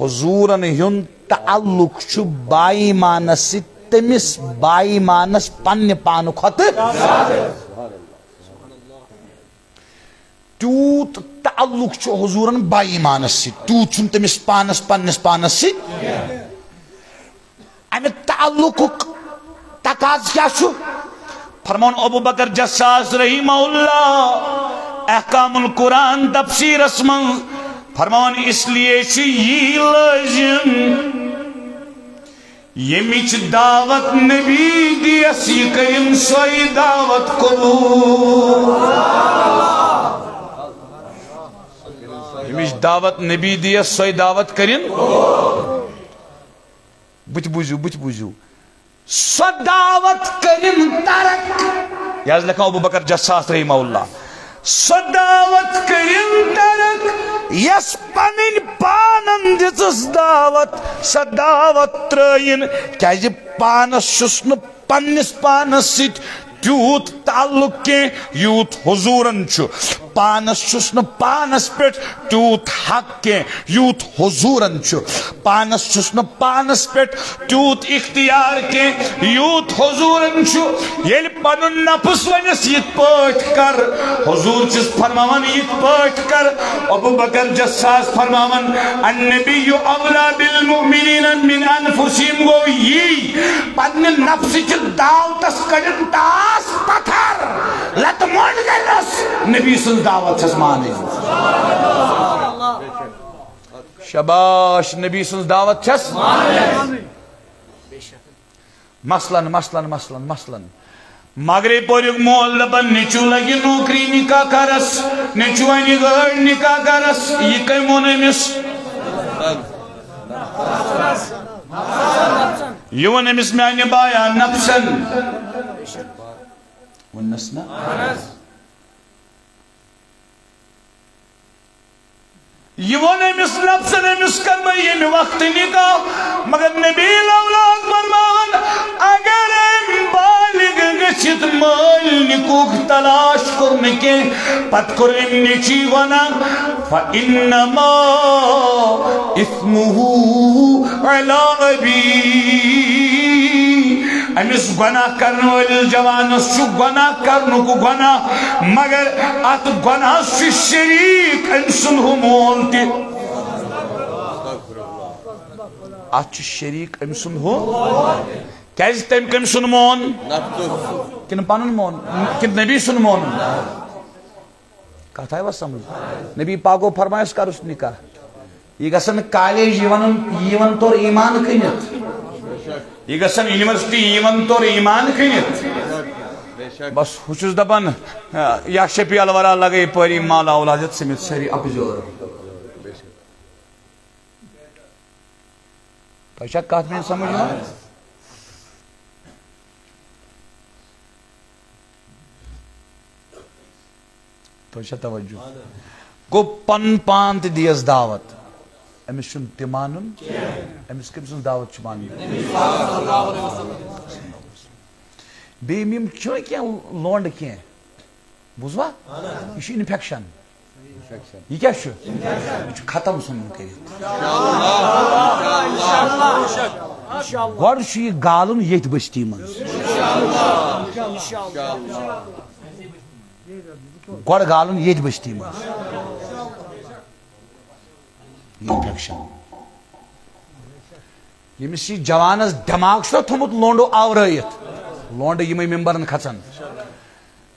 Speaker 1: حضورن ہُنٛد تعلق چھُ با ایمانس سۭتۍ تٔمِس با ایمانس پننہِ پانہٕ کھۄتہٕ تیوٗت تعلق چھُ حضوٗرن با ایمانس سۭتۍ تیوٗت چھُنہٕ تٔمِس پانس پننِس پانس سۭتۍ امہِ تعلقُک تقاضہٕ کیٛاہ چھُ فرمان ابو بکر جساس رحمہ اللہ احکام القرآن تفسیرس منٛز فرمان اس لیے چھُ یی لٲزِم ییٚمِچ دعوت نبی دِیَس یہِ کٔرِنۍ سۄے دعوت قبوٗل ییٚمِچ دعوت نبی دِیَس سۄے دعوت کٔرِنۍ بُتھِ بوٗزِو سۄ دعوت کٔرِنۍ ترک یہِ حظ لیکھان ابو بکر جساس رحمہ اللہ سۄ دعوت کٔرِنۍ ترک یس پنٕنۍ پانن دِژٕس دعوت سۄ دعوت ترٲیِن کیازِ پانس چھُس نہٕ پننِس پانس سۭتۍ تیوٗت تعلق کینٛہہ یوٗت حضوٗرن چھُ پانس چھُس نہٕ پانس پٮ۪ٹھ تیوٗت حق کینٛہہ یوٗت حضوٗرن چھُ پانس چھُس نہٕ پانس پٮ۪ٹھ تیوٗت اختیار کینٛہہ یوٗت حضوٗرن چھُ ییٚلہِ پنُن نفس ونٮ۪س یِتھ پٲٹھۍ کر حضوٗر چھُس فرماوان یِتھ پٲٹھۍ کر ابو بکر جساس فرماوان النبی اولیٰ بالمؤمنین من انفسہم گوٚو یی پننہِ نفسٕچہِ دعوتس کٔڑِن تاس پتھر لتہٕ مۄنڈ کٔرنس نبی سٕنٛز دعوت چھس مانٕنۍ شاباش نبی سٕنٛز دعوت چھس مثلاً مغرے پوریُک مول دپان نیچو لگہِ نوکری نکاح کرس نیچو انہِ گٲڑۍ نکاح کرس یہِ کٔمۍ ووٚن أمِس یہِ ووٚن أمِس میانہِ بایا نفسن ووٚننس نا یہ ون امس نفسن امس کر بہ یمہ وقت نکاح مگر نبی اولاد فرمان اگر بالغ گژھت مال نکوح تلاش کور کی پت کور ام نیچی ونان فانما اثمه علی ابی امس گناہ کرنے والے جوانس گناہ کرنے کو گناہ مگر ات گناہ سے شریک ام سن مول تہ ات شریک ام سن ہو کیازِ تم کم سن مون کن پن مون کن نبی سن مون کتھ آئی سمجھ نبی پاکو فرمائش کر اس نکاح یہ گژھن کالیج یون طور ایمان کنت یہ گژھن یونیورسٹی یون طور ایمان کنت بس ہوچس دپان یا شفیع الورا لگے پری مالا اولادت سمت سری اپزور تہ کت میں سمجھ تہ توجہ گو پن پان تہ دیس دعوت امس چھ تہ مانن امس کم سن دعوت چھ مانن بیم یم چھ کی لونڈ کی بوزوا یہ انفیکشن یہ کیا چھ یہ ختم سن کرت گوڑ چھ یہ گالن یت بستی من گوڑ گالن یت بستی من انفیکشن یمس یہ جوانس دماغ چھ تھومت لونڈو آورائت لونڈ یمے ممبرن کھسان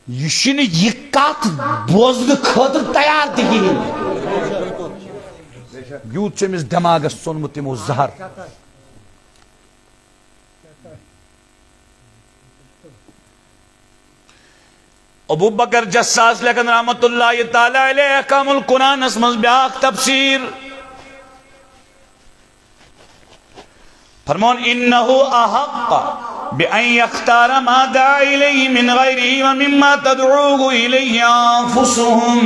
Speaker 1: یہ یہ کت بوزن خاطر تیار تہ کہین یوت امس دماغس ژونمت تمو زہر ابو بکر جساس لیکن رحمت اللہ تعالی علیہ احکام القرآن اسمز بیاق تفسیر فرمون انہو احق بأن يختار ما دعا إليه من غيره ومما تدعوه إليه أنفسهم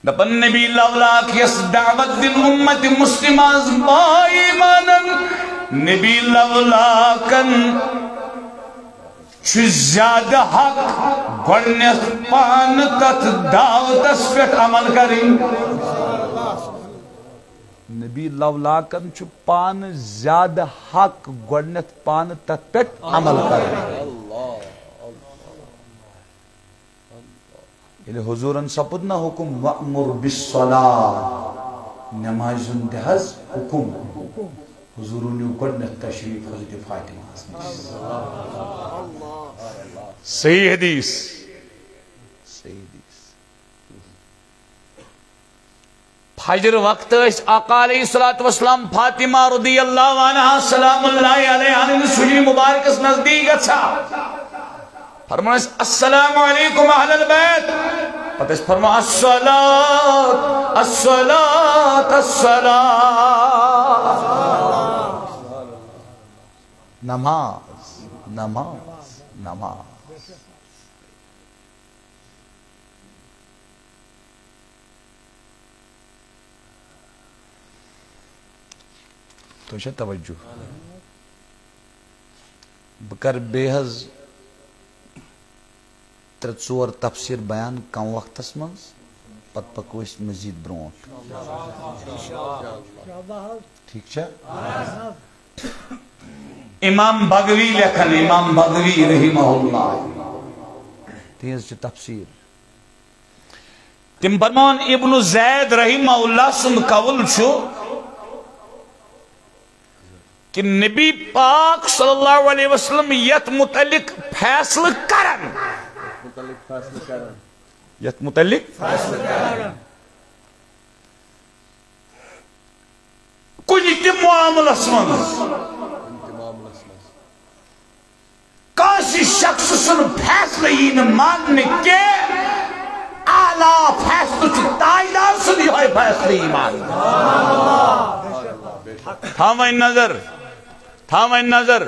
Speaker 1: دپن نبی لولاک یس دعوت دن امت مسلماز با ایمانا نبی لولاکن چھ زیادہ حق گوڑنیت پان تت دعوت اس پہ عمل کریں نبی لولاکن چھ پان زیادہ حق گوڑنیت پان تت پہ عمل کریں یلی حضورن سپدنا حکم وَأْمُرْ بِالصَّلَاةِ نمازن دہز حکم حضورن یو گوڑنیت تشریف حضرت فاطمہ صحیح حدیث فجر وقت آقا علیہ السلام فاطمہ رضی اللہ عنہ سلام اللہ علیہ سجی مبارک اس نزدیک اچھا فرمانا السلام علیکم اہل البیت پتہ اس فرمانا الصلاة الصلاة الصلاة نماز نماز نماز تو شاید توجہ بکر بیحز ترت ژور تفسیر بیان کم وقتس منز پت پکوش مزید برونٹ ٹھیک چھا امام بغوی لکھن امام بغوی رحمہ اللہ تیز چھ تفسیر تم فرمان ابن زید رحمہ اللہ سن قول چھو کہ نبی پاک صلی اللہ علیہ وسلم یت متعلق فیصل کرن یت متعلق فیصل کرن کچھ تم معاملس منز کاسی شخص سن فیصلہ این ماننے کے اعلیٰ فیصلہ چھ تائیدار سن یہ فیصلہ ایمان تھامین نظر تھامین نظر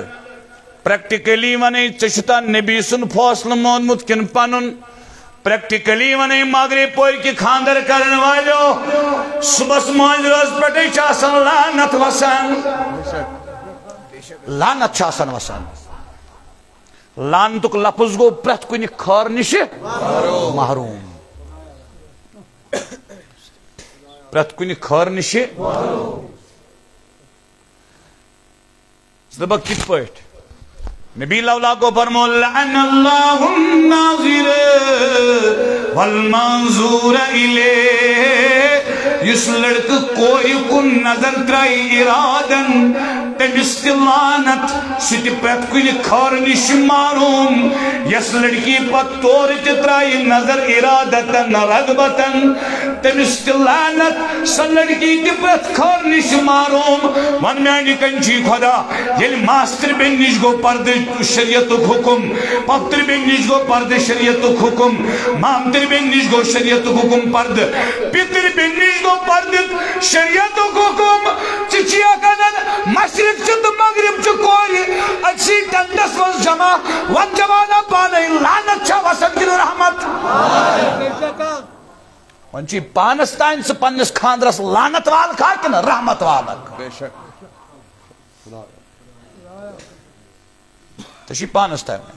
Speaker 1: پریکٹیکلی ونی چشتا نبی سن فاصل مونمت کن پنن پریکٹیکلی ونی مغرب پور کی خاندر کرن والو صبح ماج روز پٹے چاسن لعنت وسان لعنت چاسن وسان لعنتک لفظ گو پرت کنی خار نش محروم پرت کنی خار نش دبا کت پٹ نبی لولا کو فرمو لعن اللہ الناظر والمنظور الیہ اس لڑک کوئی کن نظر ترائی ارادن تمس لعنت ستی پرت کنی خار نش معروم یس لڑکی پت طور ترائی نظر ارادتن رغبتن تمس لعنت سا لڑکی تی پرت خار نش معروم ون میانی کنچی خدا یل ماستر بین نش گو پرد شریعت حکم پتر بین نش گو پرد شریعت حکم مامتر بین نش گو شریعت حکم پرد پتر بین نش گو پرد شریعت حکم چچیا کنن مشرق چند مغرب چکوری اچھی ٹندس وز جمع ون جوانا پانے لعنت چا وسن گل رحمت ونچی پانستائن سے پنس خاندرس لعنت وال کھا کن رحمت والک بے شک تشی پانستائن